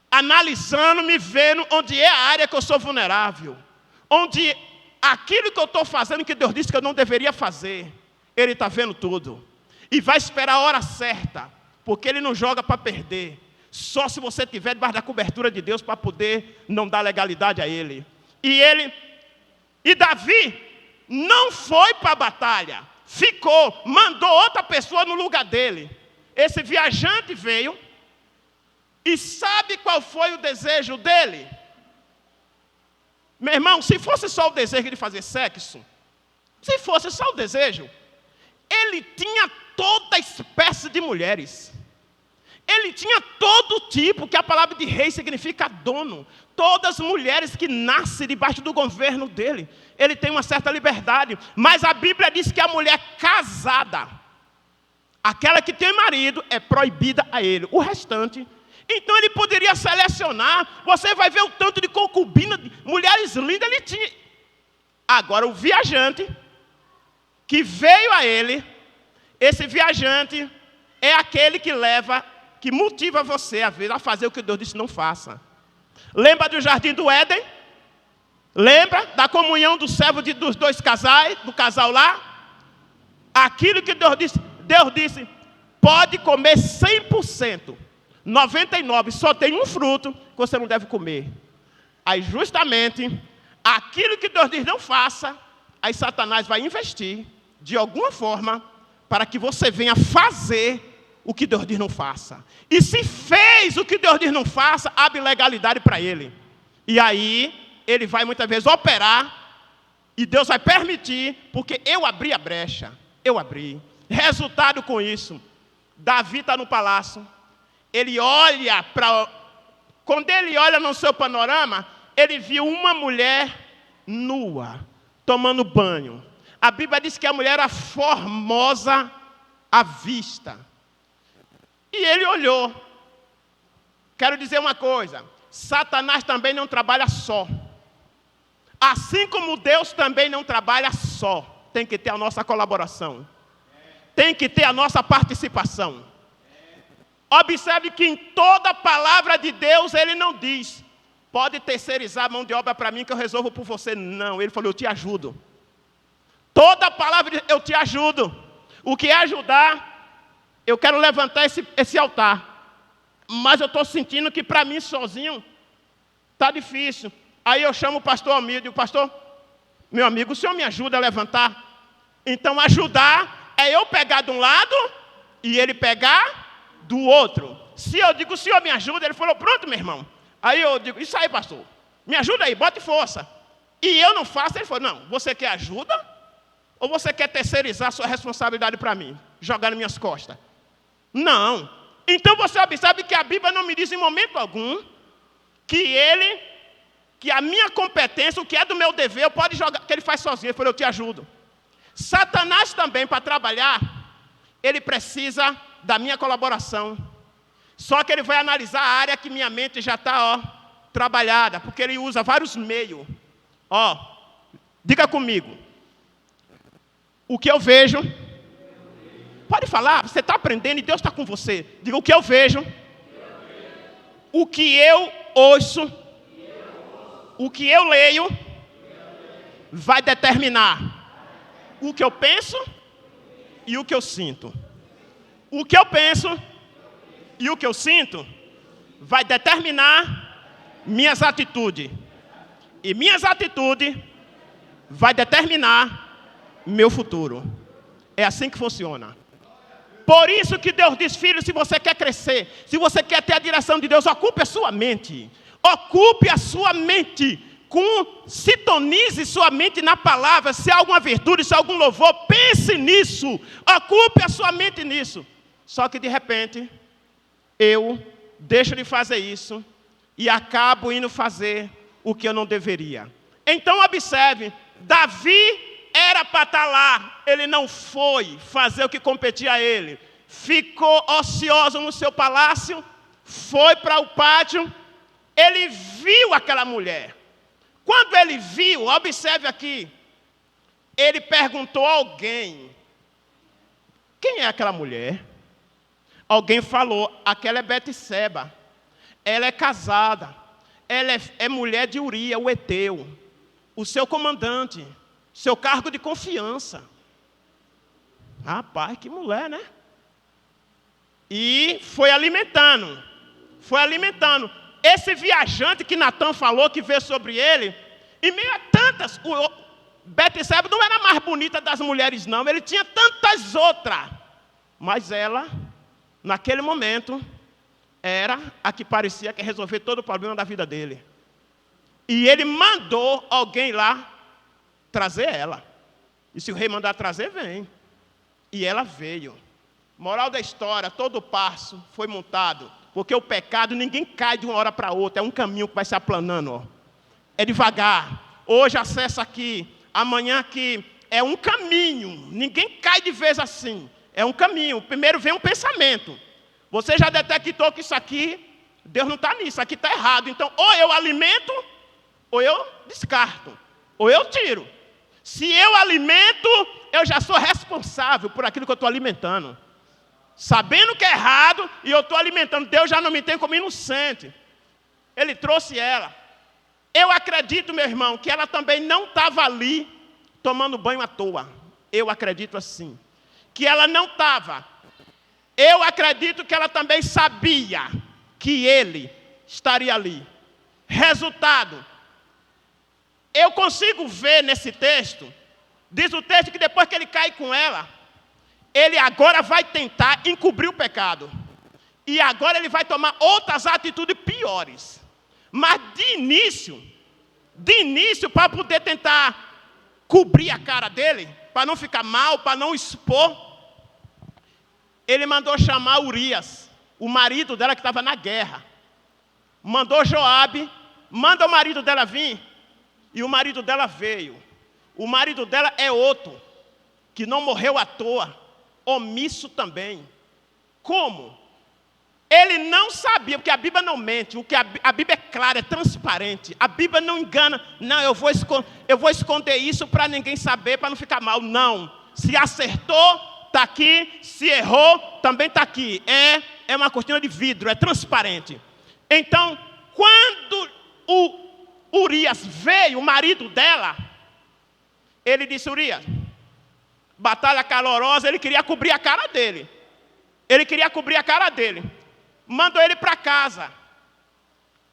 Speaker 1: analisando, me vendo onde é a área que eu sou vulnerável. Onde aquilo que eu estou fazendo, que Deus disse que eu não deveria fazer, Ele está vendo tudo. E vai esperar a hora certa, porque Ele não joga para perder. Só se você estiver debaixo da cobertura de Deus para poder não dar legalidade a Ele. E Davi não foi para a batalha, ficou, mandou outra pessoa no lugar dele. Esse viajante veio, e sabe qual foi o desejo dele? Meu irmão, se fosse só o desejo de fazer sexo, se fosse só o desejo, ele tinha toda espécie de mulheres. Ele tinha todo tipo, que a palavra de rei significa dono. Todas as mulheres que nascem debaixo do governo dele. Ele tem uma certa liberdade. Mas a Bíblia diz que a mulher casada, aquela que tem marido, é proibida a ele. O restante, então ele poderia selecionar. Você vai ver o tanto de concubina, mulheres lindas ele tinha. Agora o viajante que veio a ele, esse viajante é aquele que leva que motiva você a fazer o que Deus disse não faça. Lembra do jardim do Éden? Lembra da comunhão do servo dos dois casais, do casal lá? Aquilo que Deus disse, pode comer 100%. 99%, só tem um fruto que você não deve comer. Aí justamente, aquilo que Deus diz não faça, aí Satanás vai investir, de alguma forma, para que você venha fazer o que Deus diz não faça. E se fez o que Deus diz não faça, abre legalidade para ele. E aí, ele vai muitas vezes operar, e Deus vai permitir, porque eu abri a brecha. Eu abri. Resultado com isso, Davi está no palácio, ele olha para... Quando ele olha no seu panorama, ele viu uma mulher nua, tomando banho. A Bíblia diz que a mulher era formosa à vista. E ele olhou. Quero dizer uma coisa, Satanás também não trabalha só. Assim como Deus também não trabalha só. Tem que ter a nossa colaboração. Tem que ter a nossa participação. Observe que em toda palavra de Deus ele não diz: pode terceirizar a mão de obra para mim que eu resolvo por você. Não, ele falou: eu te ajudo. Toda palavra de eu te ajudo. O que é ajudar, eu quero levantar esse altar. Mas eu estou sentindo que para mim sozinho está difícil. Aí eu chamo o pastor Almir e digo: pastor, meu amigo, o senhor me ajuda a levantar? Então ajudar é eu pegar de um lado e ele pegar do outro. Se eu digo: o senhor me ajuda, ele falou: pronto, meu irmão. Aí eu digo: isso aí, pastor, me ajuda aí, bote força. E eu não faço. Ele falou: não, você quer ajuda? Ou você quer terceirizar a sua responsabilidade para mim? Jogar nas minhas costas? Não. Então você observa que a Bíblia não me diz em momento algum que a minha competência, o que é do meu dever, eu pode jogar, que ele faz sozinho. Ele falou: eu te ajudo. Satanás também, para trabalhar, ele precisa da minha colaboração. Só que ele vai analisar a área que minha mente já está trabalhada, porque ele usa vários meios. Diga comigo. O que eu vejo, pode falar, você está aprendendo e Deus está com você. Diga: o que eu vejo, o que eu ouço, o que eu leio, vai determinar o que eu penso e o que eu sinto. O que eu penso e o que eu sinto vai determinar minhas atitudes. E minhas atitudes vai determinar meu futuro. É assim que funciona. Por isso que Deus diz: filho, se você quer crescer, se você quer ter a direção de Deus, ocupe a sua mente. Ocupe a sua mente. Sintonize sua mente na palavra. Se há alguma virtude, se há algum louvor, pense nisso. Ocupe a sua mente nisso. Só que de repente, eu deixo de fazer isso e acabo indo fazer o que eu não deveria. Então observe, Davi era para estar lá, ele não foi fazer o que competia a ele. Ficou ocioso no seu palácio, foi para o pátio, ele viu aquela mulher. Quando ele viu, observe aqui, ele perguntou a alguém: quem é aquela mulher? Alguém falou: aquela é Betseba, ela é casada, ela é mulher de Uria, o Eteu, o seu comandante, seu cargo de confiança. Rapaz, que mulher, né? E foi alimentando. Esse viajante que Natan falou, que veio sobre ele, em meio a tantas, Betseba não era a mais bonita das mulheres, não. Ele tinha tantas outras. Mas ela, naquele momento, era a que parecia que ia resolver todo o problema da vida dele. E ele mandou alguém lá trazer ela. E se o rei mandar trazer, vem. E ela veio. Moral da história, todo passo foi montado. Porque o pecado, ninguém cai de uma hora para outra. É um caminho que vai se aplanando. É devagar. Hoje acessa aqui, amanhã aqui. É um caminho. Ninguém cai de vez assim. É um caminho. Primeiro vem um pensamento. Você já detectou que isso aqui, Deus não está nisso, aqui está errado. Então, ou eu alimento, ou eu descarto. Ou eu tiro. Se eu alimento, eu já sou responsável por aquilo que eu estou alimentando. sabendo que é errado, e eu estou alimentando. Deus já não me tem como inocente. Ele trouxe ela. Eu acredito, meu irmão, que ela também não estava ali tomando banho à toa. Eu acredito assim. Que ela não estava. Eu acredito que ela também sabia que ele estaria ali. Resultado. Eu consigo ver nesse texto, diz o texto que depois que ele cai com ela, ele agora vai tentar encobrir o pecado. E agora ele vai tomar outras atitudes piores. Mas de início, para poder tentar cobrir a cara dele, para não ficar mal, para não expor, ele mandou chamar Urias, o marido dela que estava na guerra. Mandou Joabe, manda o marido dela vir, e o marido dela veio. O marido dela é outro, que não morreu à toa, omisso também. Como? Ele não sabia, porque a Bíblia não mente, o que a Bíblia é clara, é transparente. A Bíblia não engana. Não, eu vou esconder isso para ninguém saber, para não ficar mal. Não. Se acertou, está aqui. Se errou, também está aqui. É uma cortina de vidro, é transparente. Então, quando o Urias veio, o marido dela, ele disse: Urias, batalha calorosa, ele queria cobrir a cara dele. Mandou ele para casa.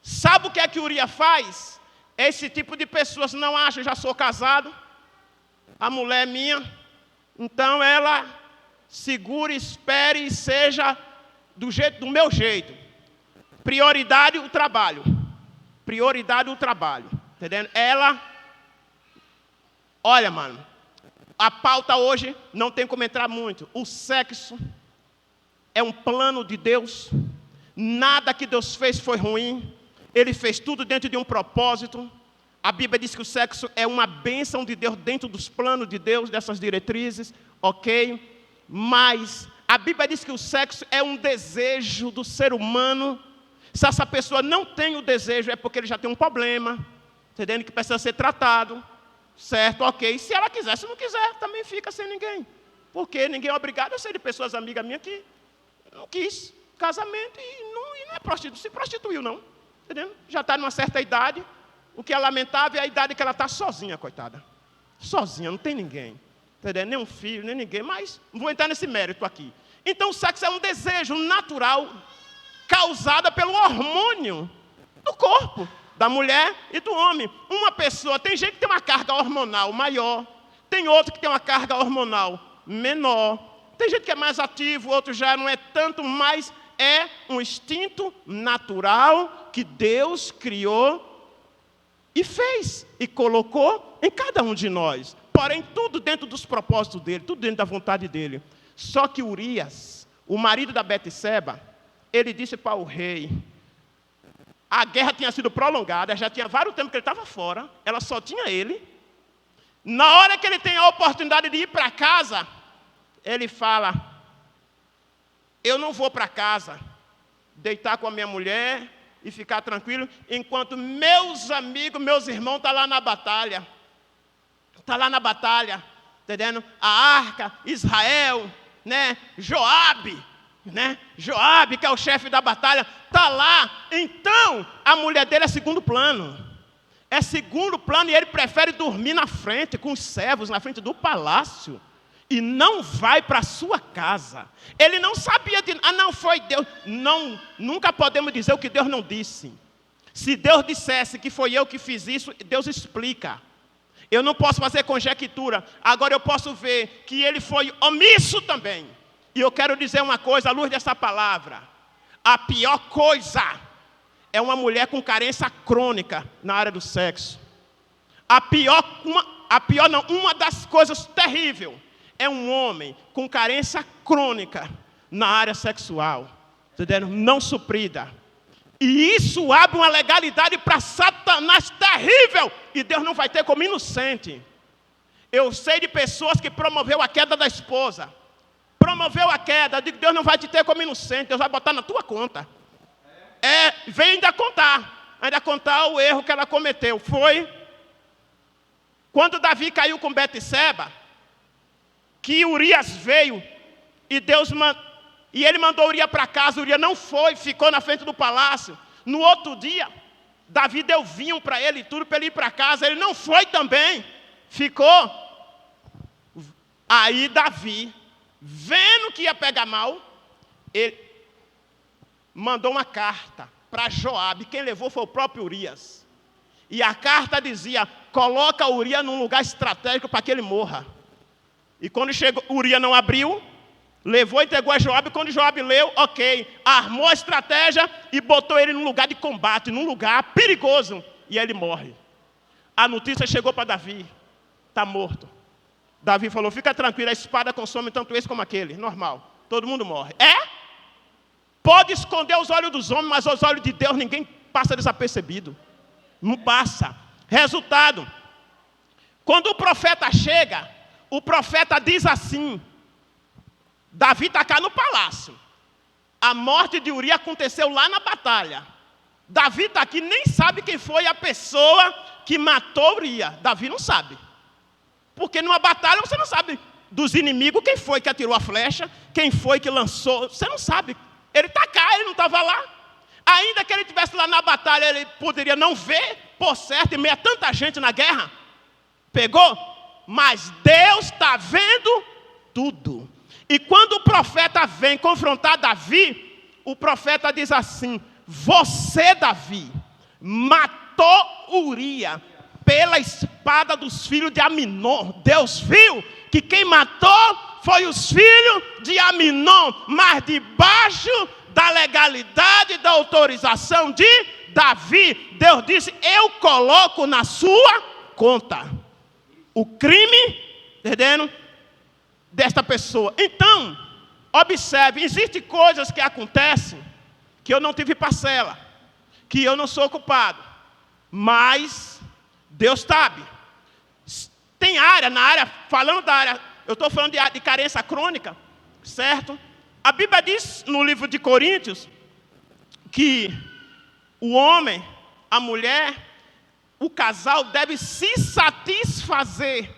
Speaker 1: Sabe o que é que Urias faz? Esse tipo de pessoas não acham, já sou casado, a mulher é minha, então ela segure, espere e seja do meu jeito. Prioridade o trabalho. Entendendo? Ela, olha, mano, a pauta hoje não tem como entrar muito. O sexo é um plano de Deus. Nada que Deus fez foi ruim. Ele fez tudo dentro de um propósito. A Bíblia diz que o sexo é uma bênção de Deus dentro dos planos de Deus, dessas diretrizes, ok? Mas a Bíblia diz que o sexo é um desejo do ser humano. Se essa pessoa não tem o desejo, é porque ele já tem um problema, entendendo? Que precisa ser tratado, certo? Ok. Se ela quiser, se não quiser, também fica sem ninguém. Porque ninguém é obrigado. Eu sei de pessoas amigas minhas que não quis casamento e não é prostituta, se prostituiu não, entendeu? Já está numa certa idade, o que é lamentável é a idade que ela está sozinha, coitada. Sozinha, não tem ninguém, entendeu? Nem um filho, nem ninguém, mas não vou entrar nesse mérito aqui. Então o sexo é um desejo natural causado pelo hormônio do corpo, da mulher e do homem. Uma pessoa, tem gente que tem uma carga hormonal maior, tem outro que tem uma carga hormonal menor. Tem gente que é mais ativo, outro já não é tanto, mas é um instinto natural que Deus criou e fez, e colocou em cada um de nós. Porém, tudo dentro dos propósitos dele, tudo dentro da vontade dele. Só que Urias, o marido da Betseba, ele disse para o rei, a guerra tinha sido prolongada, já tinha vários tempos que ele estava fora, ela só tinha ele. Na hora que ele tem a oportunidade de ir para casa, ele fala: eu não vou para casa deitar com a minha mulher e ficar tranquilo, enquanto meus amigos, meus irmãos estão lá na batalha. Está lá na batalha, entendendo? A arca, Israel, né? Joabe, que é o chefe da batalha, está lá. Então, a mulher dele é segundo plano. É segundo plano e ele prefere dormir na frente, com os servos, na frente do palácio. E não vai para a sua casa. Ele não sabia de... não, foi Deus. Não, nunca podemos dizer o que Deus não disse. Se Deus dissesse que foi eu que fiz isso, Deus explica. Eu não posso fazer conjectura. Agora eu posso ver que ele foi omisso também. E eu quero dizer uma coisa à luz dessa palavra. A pior coisa é uma mulher com carência crônica na área do sexo. Uma das coisas terríveis é um homem com carência crônica na área sexual, entendendo? Não suprida. E isso abre uma legalidade para Satanás terrível. E Deus não vai ter como inocente. Eu sei de pessoas que promoveu a queda da esposa. Promoveu a queda. Eu digo, Deus não vai te ter como inocente. Deus vai botar na tua conta. Vem ainda contar o erro que ela cometeu. Foi quando Davi caiu com Betseba, que Urias veio e Deus E ele mandou Urias para casa. Urias não foi, ficou na frente do palácio. No outro dia, Davi deu vinho para ele, tudo para ele ir para casa. Ele não foi também, ficou. Aí Davi, vendo que ia pegar mal, ele mandou uma carta para Joabe. Quem levou foi o próprio Urias. E a carta dizia: coloca Urias num lugar estratégico para que ele morra. E quando chegou, Urias não abriu, levou e entregou a Joabe. Quando Joabe leu, ok, armou a estratégia e botou ele num lugar de combate, num lugar perigoso. E ele morre. A notícia chegou para Davi: está morto. Davi falou: fica tranquilo, a espada consome tanto esse como aquele. Normal, todo mundo morre. Pode esconder os olhos dos homens, mas os olhos de Deus ninguém passa desapercebido. Não passa. Resultado: quando o profeta chega, o profeta diz assim: Davi está cá no palácio. A morte de Urias aconteceu lá na batalha. Davi está aqui, nem sabe quem foi a pessoa que matou Urias. Davi não sabe. Porque numa batalha você não sabe dos inimigos quem foi que atirou a flecha, quem foi que lançou. Você não sabe. Ele está cá, ele não estava lá. Ainda que ele estivesse lá na batalha, ele poderia não ver, por certo, em meio a tanta gente na guerra. Pegou? Mas Deus está vendo tudo. E quando o profeta vem confrontar Davi, o profeta diz assim: você, Davi, matou Urias pela espada dos filhos de Aminon. Deus viu que quem matou foi os filhos de Aminon, mas debaixo da legalidade, da autorização de Davi. Deus disse: eu coloco na sua conta o crime, entendendo, desta pessoa. Então, observe, existem coisas que acontecem que eu não tive parcela, que eu não sou culpado, mas Deus sabe. Tem área, falando da área, eu estou falando de carência crônica, certo? A Bíblia diz no livro de Coríntios que o homem, a mulher, o casal deve se satisfazer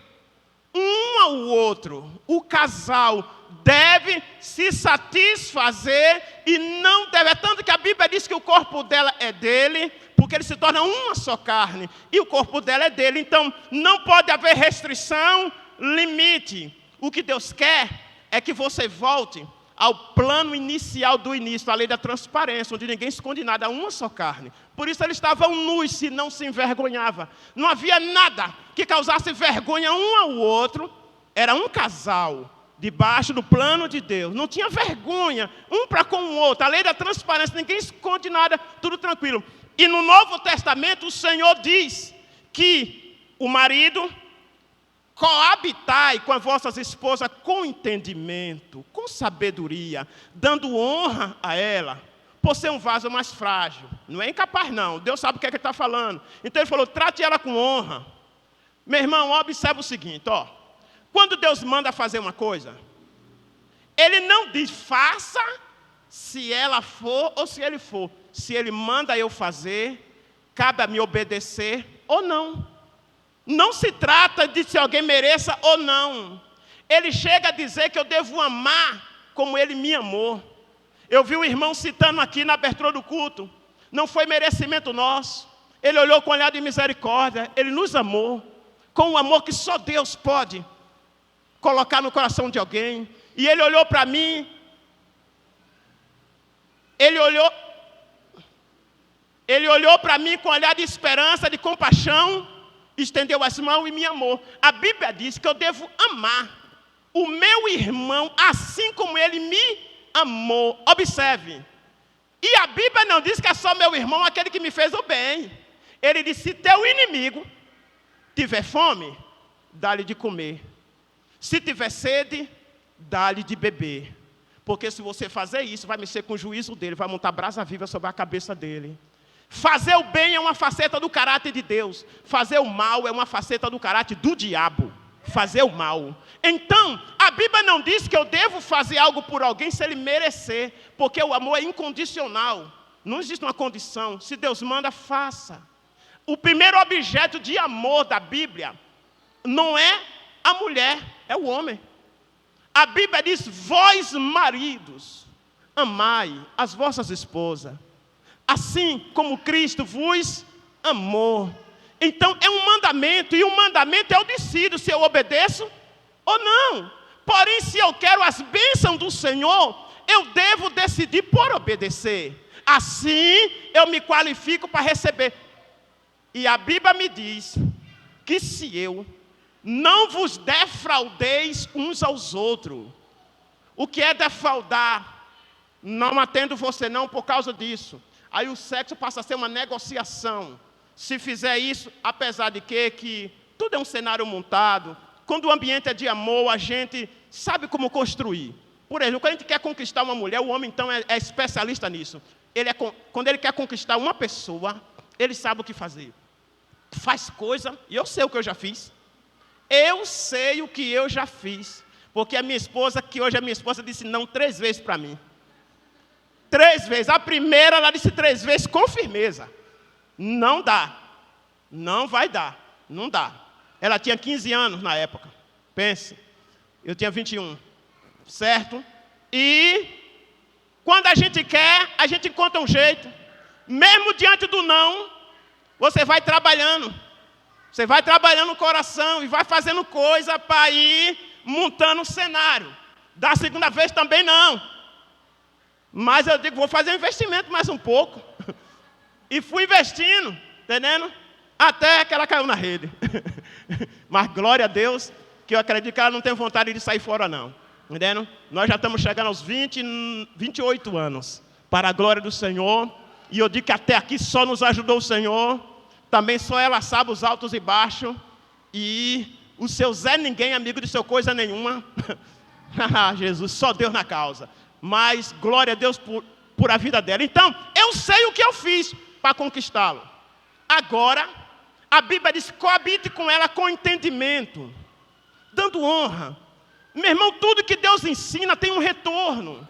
Speaker 1: um ao outro. O casal deve se satisfazer e não deve. É tanto que a Bíblia diz que o corpo dela é dele, porque ele se torna uma só carne, e o corpo dela é dele. Então, não pode haver restrição, limite. O que Deus quer é que você volte ao plano inicial do início, a lei da transparência, onde ninguém esconde nada, uma só carne. Por isso eles estavam nus, se não se envergonhava. Não havia nada que causasse vergonha um ao outro. Era um casal, debaixo do plano de Deus. Não tinha vergonha, um para com o outro. A lei da transparência, ninguém esconde nada, tudo tranquilo. E no Novo Testamento o Senhor diz que o marido: coabitai com as vossas esposas com entendimento, com sabedoria, dando honra a ela, por ser um vaso mais frágil. Não é incapaz, não. Deus sabe o que é que ele está falando. Então ele falou: trate ela com honra. Meu irmão, observa o seguinte, ó. Quando Deus manda fazer uma coisa, Ele não diz faça se ela for ou se ele for. Se Ele manda eu fazer, cabe a me obedecer ou não. Não se trata de se alguém mereça ou não. Ele chega a dizer que eu devo amar como Ele me amou. Eu vi o irmão citando aqui na abertura do culto. Não foi merecimento nosso. Ele olhou com um olhar de misericórdia. Ele nos amou com um amor que só Deus pode colocar no coração de alguém. E Ele olhou para mim. Ele olhou para mim com um olhar de esperança, de compaixão, estendeu as mãos e me amou. A Bíblia diz que eu devo amar o meu irmão assim como ele me amou. Observe. E a Bíblia não diz que é só meu irmão aquele que me fez o bem. Ele disse: se teu inimigo tiver fome, dá-lhe de comer. Se tiver sede, dá-lhe de beber. Porque se você fazer isso, vai mexer com o juízo dele, vai montar brasa viva sobre a cabeça dele. Fazer o bem é uma faceta do caráter de Deus. Fazer o mal é uma faceta do caráter do diabo. Fazer o mal. Então, a Bíblia não diz que eu devo fazer algo por alguém se ele merecer. Porque o amor é incondicional. Não existe uma condição. Se Deus manda, faça. O primeiro objeto de amor da Bíblia não é a mulher, é o homem. A Bíblia diz: vós maridos, amai as vossas esposas, assim como Cristo vos amou. Então é um mandamento, e o mandamento eu decido se eu obedeço ou não. Porém, se eu quero as bênçãos do Senhor, eu devo decidir por obedecer. Assim eu me qualifico para receber. E a Bíblia me diz que se eu não vos defraudeis uns aos outros. O que é defraudar? Não atendo você não por causa disso. Aí o sexo passa a ser uma negociação. Se fizer isso, apesar de que tudo é um cenário montado, quando o ambiente é de amor, a gente sabe como construir. Por exemplo, quando a gente quer conquistar uma mulher, o homem então é especialista nisso. Quando ele quer conquistar uma pessoa, ele sabe o que fazer. Faz coisa, e eu sei o que eu já fiz. Eu sei o que eu já fiz. Porque a minha esposa, que hoje é minha esposa, disse não 3 vezes para mim. 3 vezes. A primeira, ela disse 3 vezes com firmeza. Não dá. Não vai dar. Não dá. Ela tinha 15 anos na época. Pense. Eu tinha 21. Certo? E quando a gente quer, a gente encontra um jeito. Mesmo diante do não, você vai trabalhando. Você vai trabalhando no coração e vai fazendo coisa para ir montando um cenário. Da segunda vez também não. Mas eu digo, vou fazer um investimento mais um pouco. E fui investindo, entendendo? Até que ela caiu na rede. Mas glória a Deus, que eu acredito que ela não tem vontade de sair fora não. Entendendo? Nós já estamos chegando aos 28 anos. Para a glória do Senhor. E eu digo que até aqui só nos ajudou o Senhor. Também só ela sabe os altos e baixos. E o seu Zé Ninguém, amigo de seu coisa nenhuma. Jesus, só Deus na causa. Mas glória a Deus por a vida dela. Então, eu sei o que eu fiz para conquistá-lo. Agora, a Bíblia diz, coabite com ela com entendimento. Dando honra. Meu irmão, tudo que Deus ensina tem um retorno.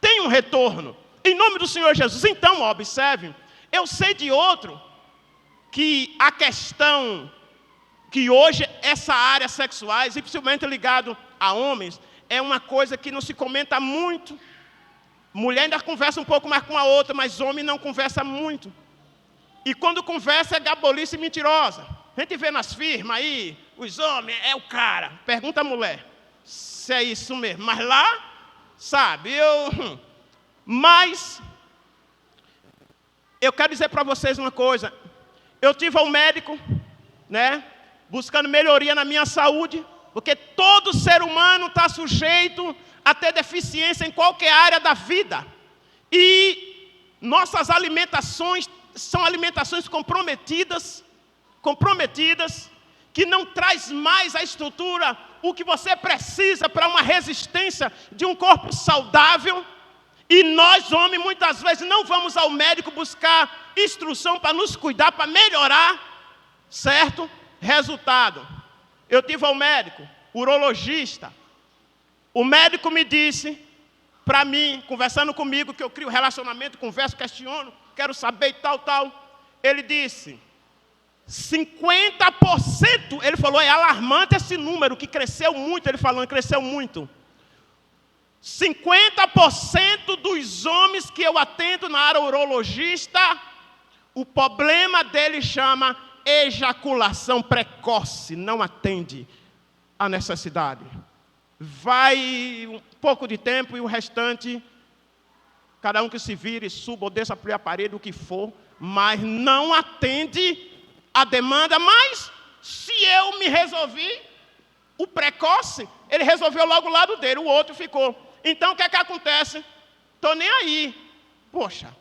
Speaker 1: Tem um retorno. Em nome do Senhor Jesus. Então, observe. Eu sei de outro que a questão que hoje essa área sexuais, e principalmente ligado a homens, é uma coisa que não se comenta muito. Mulher ainda conversa um pouco mais com a outra, mas homem não conversa muito. E quando conversa é gabolice mentirosa. A gente vê nas firmas aí, os homens, é o cara. Pergunta a mulher se é isso mesmo. Mas lá, sabe, Mas, eu quero dizer para vocês uma coisa. Eu tive um médico, né, buscando melhoria na minha saúde, porque todo ser humano está sujeito a ter deficiência em qualquer área da vida. E nossas alimentações são alimentações comprometidas, que não traz mais a estrutura, o que você precisa para uma resistência de um corpo saudável. E nós, homens, muitas vezes não vamos ao médico buscar instrução para nos cuidar, para melhorar, certo? Resultado, eu tive ao médico, urologista. O médico me disse, para mim, conversando comigo, que eu crio relacionamento, converso, questiono, quero saber e tal. Ele disse, 50%, ele falou, é alarmante esse número, que cresceu muito, ele falando, cresceu muito. 50% dos homens que eu atendo na área urologista, o problema dele chama ejaculação precoce, não atende à necessidade. Vai um pouco de tempo e o restante, cada um que se vire, suba ou desça para a parede, o que for, mas não atende a demanda. Mas se eu me resolvi, o precoce, ele resolveu logo o lado dele, o outro ficou. Então, o que é que acontece? Estou nem aí. Poxa,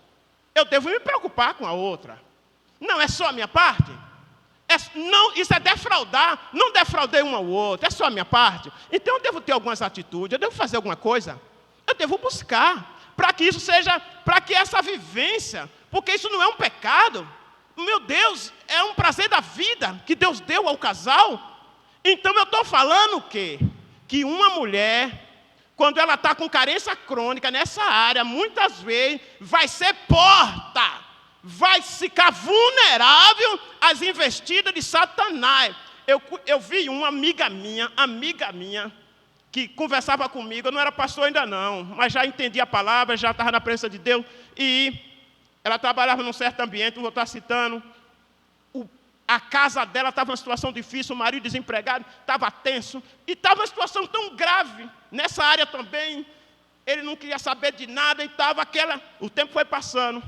Speaker 1: eu devo me preocupar com a outra. Não é só a minha parte? Não, isso é defraudar. Não defraudei um ao outro, é só a minha parte. Então, eu devo ter algumas atitudes, eu devo fazer alguma coisa. Eu devo buscar, para que isso seja, para que essa vivência, porque isso não é um pecado. Meu Deus, é um prazer da vida que Deus deu ao casal. Então, eu estou falando o quê? Que uma mulher, quando ela está com carência crônica nessa área, muitas vezes vai ser porta, vai ficar vulnerável às investidas de Satanás. Eu vi uma amiga minha, que conversava comigo. Eu não era pastor ainda não, mas já entendia a palavra, já estava na presença de Deus. E ela trabalhava num certo ambiente, não vou estar citando. A casa dela estava numa situação difícil, o marido desempregado, estava tenso. E estava uma situação tão grave, nessa área também. Ele não queria saber de nada e estava aquela... O tempo foi passando.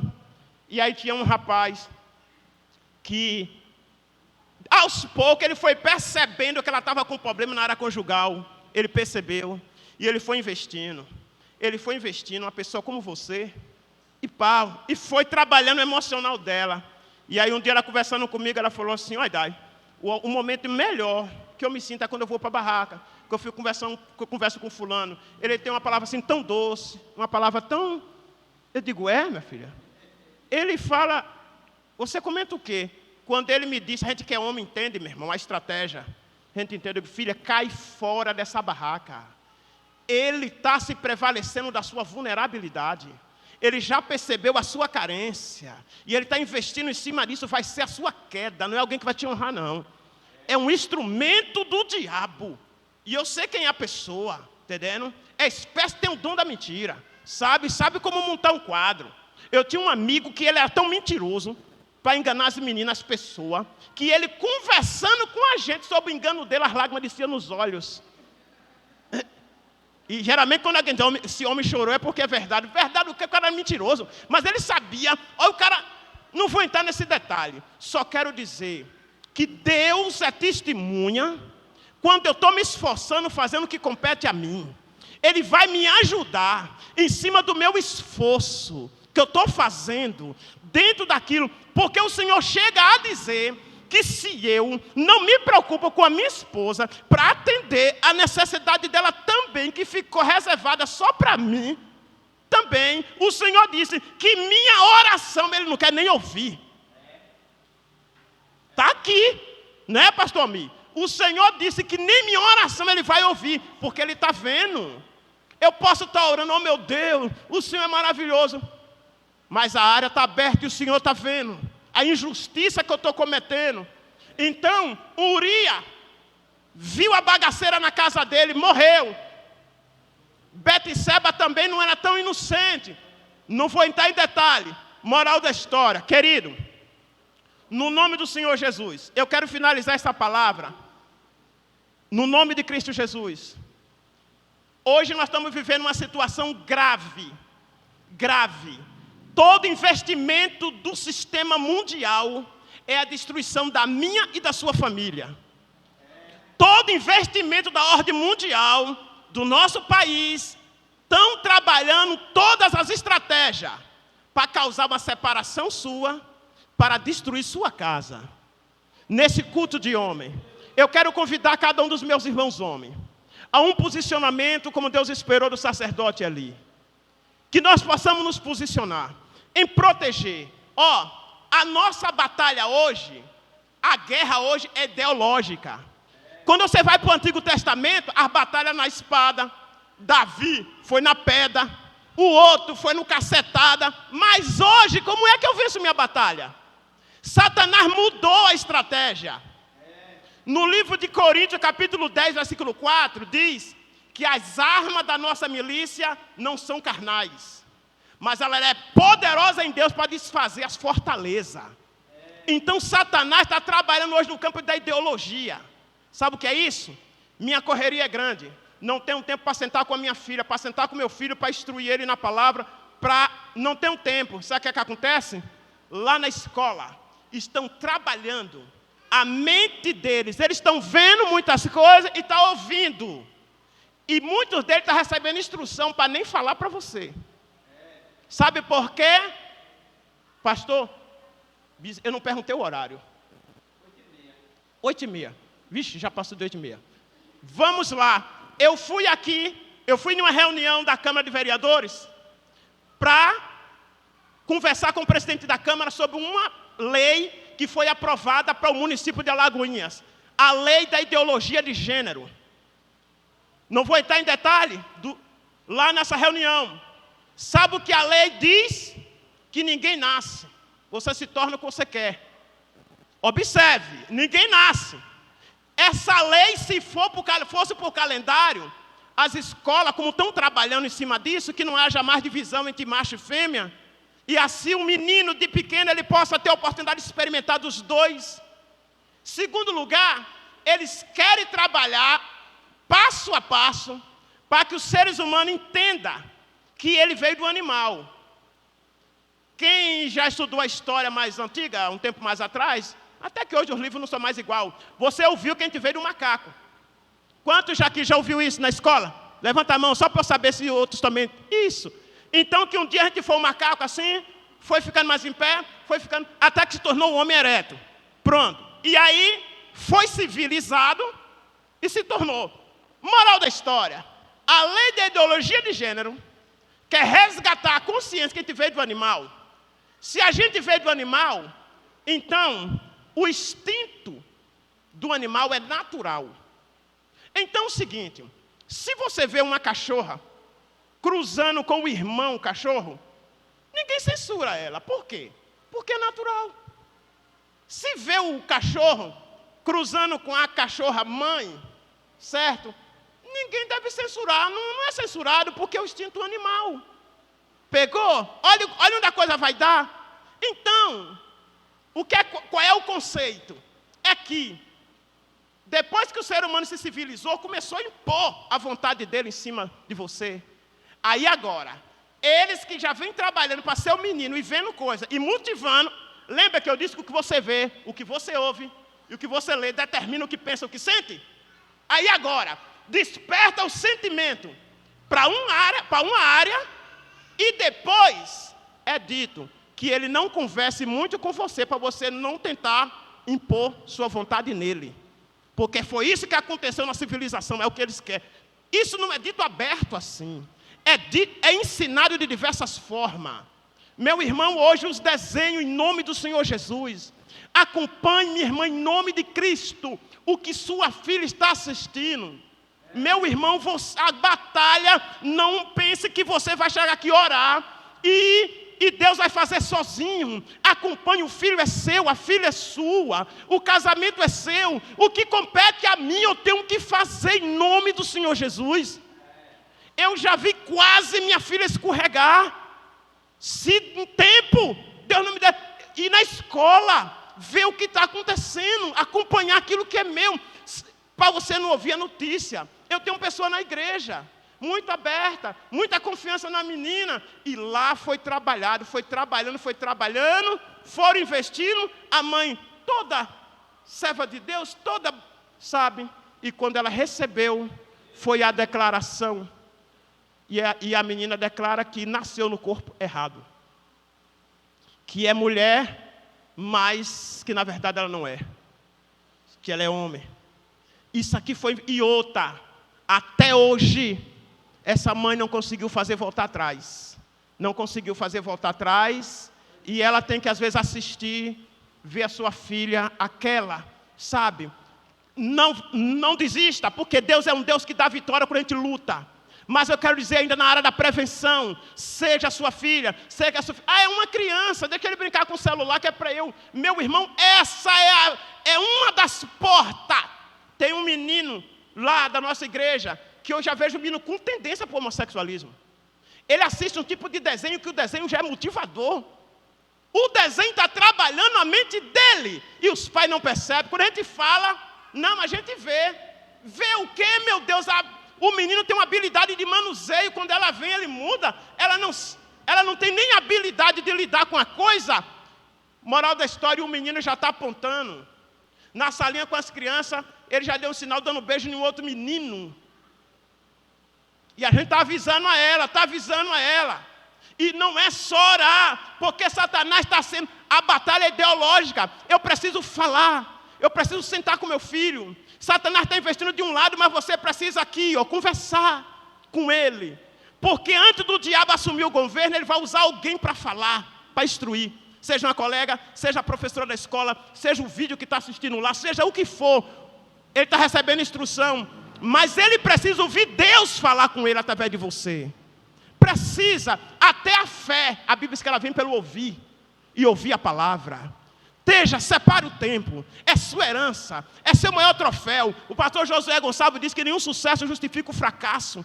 Speaker 1: E aí tinha um rapaz que, aos poucos, ele foi percebendo que ela estava com problema na área conjugal. Ele percebeu. E ele foi investindo. Ele foi investindo, uma pessoa como você. E foi trabalhando o emocional dela. E aí um dia ela conversando comigo, ela falou assim, olha, Dai, o momento melhor que eu me sinto é quando eu vou para a barraca. Que eu converso com fulano. Ele tem uma palavra assim tão doce, uma palavra tão... Eu digo, minha filha? Ele fala, você comenta o quê? Quando ele me disse, a gente que é homem entende, meu irmão, a estratégia. A gente entende, eu digo, filha, cai fora dessa barraca. Ele está se prevalecendo da sua vulnerabilidade. Ele já percebeu a sua carência. E ele está investindo em cima disso, vai ser a sua queda. Não é alguém que vai te honrar, não. É um instrumento do diabo. E eu sei quem é a pessoa, entendendo? É espécie, tem o dom da mentira. Sabe como montar um quadro. Eu tinha um amigo que ele era tão mentiroso, para enganar as meninas, as pessoas, que ele conversando com a gente sobre o engano dele, as lágrimas desciam nos olhos. E geralmente quando alguém diz, esse homem chorou, é porque é verdade. Verdade o que? O cara é mentiroso. Mas ele sabia, olha o cara, não vou entrar nesse detalhe. Só quero dizer que Deus é testemunha quando eu estou me esforçando, fazendo o que compete a mim. Ele vai me ajudar em cima do meu esforço que eu estou fazendo, dentro daquilo, porque o Senhor chega a dizer que se eu não me preocupo com a minha esposa para atender a necessidade dela também, que ficou reservada só para mim, também o Senhor disse que minha oração Ele não quer nem ouvir. Está aqui, né, pastor Mi? O Senhor disse que nem minha oração Ele vai ouvir, porque Ele está vendo. Eu posso estar orando, oh meu Deus, o Senhor é maravilhoso, mas a área está aberta e o Senhor está vendo a injustiça que eu estou cometendo. Então, Uria viu a bagaceira na casa dele, morreu. Betseba também não era tão inocente. Não vou entrar em detalhe. Moral da história, querido, no nome do Senhor Jesus, eu quero finalizar essa palavra, no nome de Cristo Jesus. Hoje nós estamos vivendo uma situação grave. Todo investimento do sistema mundial é a destruição da minha e da sua família. Todo investimento da ordem mundial, do nosso país, estão trabalhando todas as estratégias para causar uma separação sua, para destruir sua casa. Nesse culto de homem, eu quero convidar cada um dos meus irmãos homens a um posicionamento como Deus esperou do sacerdote ali. Que nós possamos nos posicionar em proteger. A nossa batalha hoje, a guerra hoje é ideológica. Quando você vai para o Antigo Testamento, as batalhas na espada, Davi foi na pedra, o outro foi no cacetada. Mas hoje, como é que eu venço minha batalha? Satanás mudou a estratégia. No livro de Coríntios, capítulo 10, versículo 4, diz que as armas da nossa milícia não são carnais, mas ela é poderosa em Deus para desfazer as fortalezas. Então Satanás está trabalhando hoje no campo da ideologia. Sabe o que é isso? Minha correria é grande. Não tenho tempo para sentar com a minha filha, para sentar com meu filho, para instruir ele na palavra, não tenho tempo. Sabe o que acontece? Lá na escola, estão trabalhando a mente deles. Eles estão vendo muitas coisas e estão ouvindo. E muitos deles estão recebendo instrução para nem falar para você. Sabe por quê? Pastor, eu não perguntei o horário. 8h30. Vixe, já passou de 8h30. Vamos lá. Eu fui numa reunião da Câmara de Vereadores para conversar com o presidente da Câmara sobre uma lei que foi aprovada para o município de Alagoinhas. A lei da ideologia de gênero. Não vou entrar em detalhe lá nessa reunião. Sabe o que a lei diz? Que ninguém nasce. Você se torna o que você quer. Observe, ninguém nasce. Essa lei, se fosse por calendário, as escolas, como estão trabalhando em cima disso, que não haja mais divisão entre macho e fêmea, e assim o menino de pequeno ele possa ter a oportunidade de experimentar dos dois. Segundo lugar, eles querem trabalhar passo a passo para que os seres humanos entendam que ele veio do animal. Quem já estudou a história mais antiga, um tempo mais atrás, até que hoje os livros não são mais igual. Você ouviu que a gente veio do macaco. Quantos aqui já ouviu isso na escola? Levanta a mão, só para eu saber se outros também. Isso. Então que um dia a gente foi um macaco assim, foi ficando mais em pé, foi ficando, até que se tornou um homem ereto. Pronto. E aí foi civilizado e se tornou. Moral da história. Além da ideologia de gênero, quer resgatar a consciência que a gente veio do animal. Se a gente veio do animal, então o instinto do animal é natural. Então é o seguinte, se você vê uma cachorra cruzando com o irmão cachorro, ninguém censura ela. Por quê? Porque é natural. Se vê o cachorro cruzando com a cachorra mãe, certo? Ninguém deve censurar, não é censurado porque é o instinto animal. Pegou? Olha onde a coisa vai dar. Então, qual é o conceito? É que, depois que o ser humano se civilizou, começou a impor a vontade dele em cima de você. Aí agora, eles que já vêm trabalhando para ser o menino e vendo coisa, e motivando, lembra que eu disse que o que você vê, o que você ouve e o que você lê determina o que pensa, o que sente? Aí agora, desperta o sentimento para uma área e depois é dito que ele não converse muito com você para você não tentar impor sua vontade nele. Porque foi isso que aconteceu na civilização, é o que eles querem. Isso não é dito aberto assim. É ensinado de diversas formas. Meu irmão, hoje os desenhos em nome do Senhor Jesus. Acompanhe, minha irmã, em nome de Cristo, o que sua filha está assistindo. Meu irmão, a batalha, não pense que você vai chegar aqui orar e Deus vai fazer sozinho. Acompanhe, o filho é seu, a filha é sua, o casamento é seu. O que compete a mim, eu tenho que fazer em nome do Senhor Jesus. Eu já vi quase minha filha escorregar. Se em tempo, Deus não me der. Ir na escola, ver o que está acontecendo, acompanhar aquilo que é meu, para você não ouvir a notícia. Eu tenho uma pessoa na igreja, muito aberta, muita confiança na menina, e lá foi trabalhando, foram investindo, a mãe toda serva de Deus, toda, sabe, e quando ela recebeu, foi a declaração, e a menina declara que nasceu no corpo errado, que é mulher, mas que na verdade ela não é, que ela é homem. Isso aqui foi, e outra, até hoje, essa mãe não conseguiu fazer voltar atrás. Não conseguiu fazer voltar atrás. E ela tem que, às vezes, assistir, ver a sua filha, aquela, sabe? Não desista, porque Deus é um Deus que dá vitória quando a gente luta. Mas eu quero dizer ainda na área da prevenção, seja a sua filha, seja a sua filha. É uma criança, deixa ele brincar com o celular que é para eu. Meu irmão, essa é uma das portas. Tem um menino lá da nossa igreja, que eu já vejo o menino com tendência para o homossexualismo. Ele assiste um tipo de desenho que o desenho já é motivador. O desenho está trabalhando a mente dele. E os pais não percebem. Quando a gente fala, não, a gente vê. Vê o quê, meu Deus? O menino tem uma habilidade de manuseio. Quando ela vem, ele muda. Ela não tem nem habilidade de lidar com a coisa. Moral da história, o menino já está apontando. Na salinha com as crianças, ele já deu um sinal dando beijo em um outro menino. E a gente está avisando a ela, E não é só orar, porque Satanás está sendo a batalha ideológica. Eu preciso falar, eu preciso sentar com meu filho. Satanás está investindo de um lado, mas você precisa aqui, conversar com ele. Porque antes do diabo assumir o governo, ele vai usar alguém para falar, para instruir. Seja uma colega, seja a professora da escola, seja o vídeo que está assistindo lá, seja o que for. Ele está recebendo instrução, mas ele precisa ouvir Deus falar com ele através de você. Precisa, até a fé, a Bíblia diz que ela vem pelo ouvir, e ouvir a palavra. separe o tempo. É sua herança, é seu maior troféu. O pastor Josué Gonçalves diz que nenhum sucesso justifica o fracasso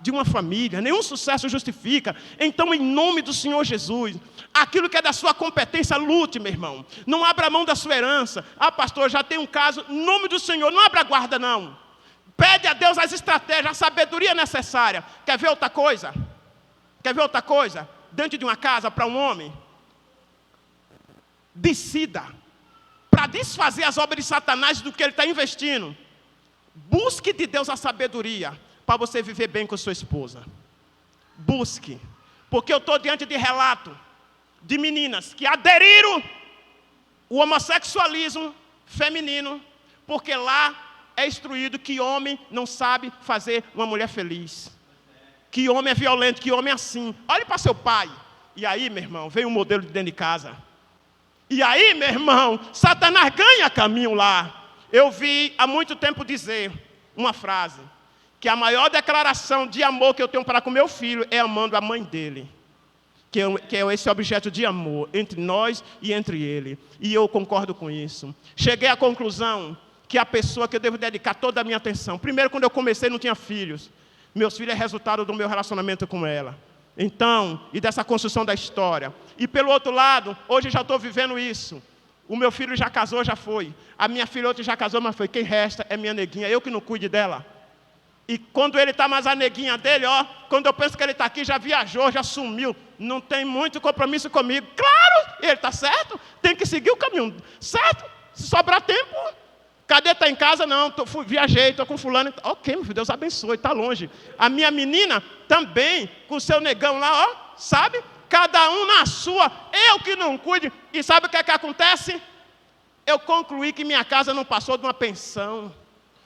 Speaker 1: de uma família, nenhum sucesso justifica. Então, em nome do Senhor Jesus, aquilo que é da sua competência, lute, meu irmão. Não abra mão da sua herança. Ah, pastor, já tem um caso. Em nome do Senhor, não abra guarda, não. Pede a Deus as estratégias, a sabedoria necessária. Quer ver outra coisa? Dentro de uma casa, para um homem, decida, para desfazer as obras de Satanás do que ele está investindo. Busque de Deus a sabedoria para você viver bem com sua esposa. Busque. Porque eu estou diante de relato de meninas que aderiram o homossexualismo feminino, porque lá é instruído que homem não sabe fazer uma mulher feliz. Que homem é violento, que homem é assim. Olhe para seu pai. E aí, meu irmão, vem um modelo de dentro de casa. E aí, meu irmão, Satanás ganha caminho lá. Eu vi há muito tempo dizer uma frase, que a maior declaração de amor que eu tenho para com meu filho é amando a mãe dele. Que é esse objeto de amor entre nós e entre ele. E eu concordo com isso. Cheguei à conclusão que a pessoa que eu devo dedicar toda a minha atenção. Primeiro, quando eu comecei, não tinha filhos. Meus filhos é resultado do meu relacionamento com ela. Então, e dessa construção da história. E pelo outro lado, hoje já estou vivendo isso. O meu filho já casou, já foi. A minha filhota já casou, mas foi. Quem resta é minha neguinha. Eu que não cuide dela. E quando ele está mais a neguinha dele, quando eu penso que ele está aqui, já viajou, já sumiu. Não tem muito compromisso comigo. Claro, ele está certo. Tem que seguir o caminho. Certo? Se sobrar tempo... Cadê? Está em casa? Não, viajei, estou com fulano. Ok, meu filho, Deus abençoe, está longe. A minha menina também, com o seu negão lá, sabe? Cada um na sua, eu que não cuide. E sabe o que é que acontece? Eu concluí que minha casa não passou de uma pensão,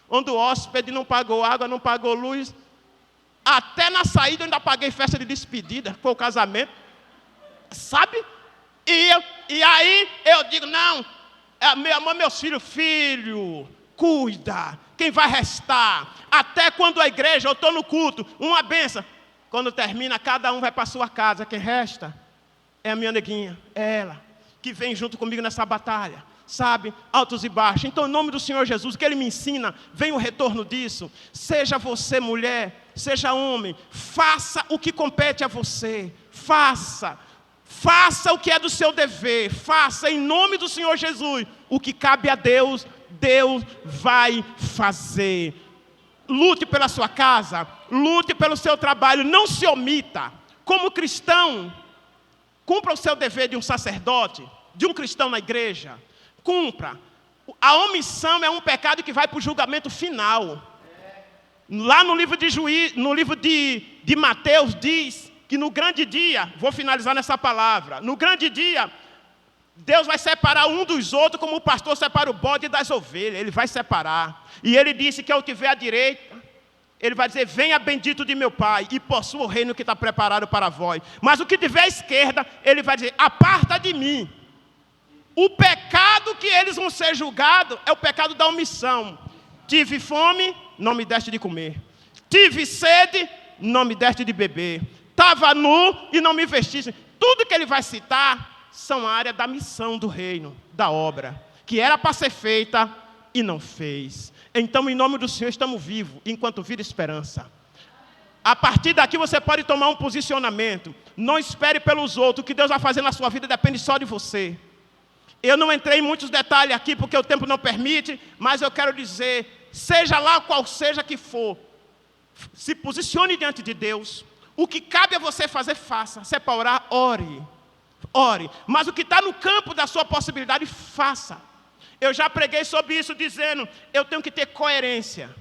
Speaker 1: onde o hóspede não pagou água, não pagou luz. Até na saída eu ainda paguei festa de despedida, foi o casamento. Sabe? E aí eu digo, não... Meus filhos, cuida, quem vai restar? Até quando a igreja, eu estou no culto, uma benção. Quando termina, cada um vai para a sua casa. Quem resta é a minha neguinha, é ela, que vem junto comigo nessa batalha, sabe? Altos e baixos. Então, em nome do Senhor Jesus, que Ele me ensina, vem o retorno disso. Seja você mulher, seja homem, faça o que compete a você, faça o que é do seu dever, faça em nome do Senhor Jesus. O que cabe a Deus, Deus vai fazer. Lute pela sua casa, lute pelo seu trabalho, não se omita. Como cristão, cumpra o seu dever de um sacerdote, de um cristão na igreja. Cumpra. A omissão é um pecado que vai para o julgamento final. Lá no livro de Mateus diz que no grande dia, vou finalizar nessa palavra, no grande dia, Deus vai separar um dos outros como o pastor separa o bode das ovelhas, Ele vai separar. E Ele disse que ao que tiver à direita, Ele vai dizer, venha bendito de meu Pai, e possua o reino que está preparado para vós. Mas o que tiver à esquerda, Ele vai dizer, aparta de mim. O pecado que eles vão ser julgados é o pecado da omissão. Tive fome, não me deste de comer. Tive sede, não me deste de beber. Estava nu e não me vestiste. Tudo que ele vai citar são a área da missão do reino, da obra, que era para ser feita e não fez. Então, em nome do Senhor, estamos vivos, enquanto vira esperança. A partir daqui você pode tomar um posicionamento. Não espere pelos outros. O que Deus vai fazer na sua vida depende só de você. Eu não entrei em muitos detalhes aqui, porque o tempo não permite, mas eu quero dizer, seja lá qual seja que for, se posicione diante de Deus. O que cabe a você fazer, faça. Se é para orar, ore. Ore. Mas o que está no campo da sua possibilidade, faça. Eu já preguei sobre isso dizendo, eu tenho que ter coerência.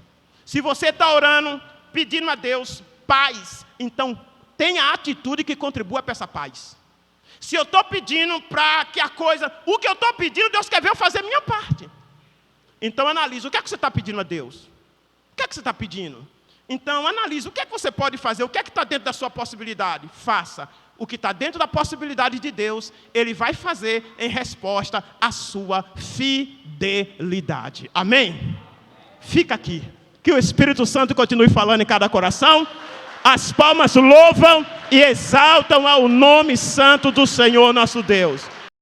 Speaker 1: Se você está orando, pedindo a Deus paz, então tenha a atitude que contribua para essa paz. Se eu estou pedindo para que a coisa... O que eu estou pedindo, Deus quer ver eu fazer a minha parte. Então analise, o que é que você está pedindo a Deus? O que é que você está pedindo? Então, analise o que é que você pode fazer, o que é que está dentro da sua possibilidade. Faça. O que está dentro da possibilidade de Deus, Ele vai fazer em resposta à sua fidelidade. Amém? Fica aqui. Que o Espírito Santo continue falando em cada coração. As palmas louvam e exaltam ao nome santo do Senhor nosso Deus.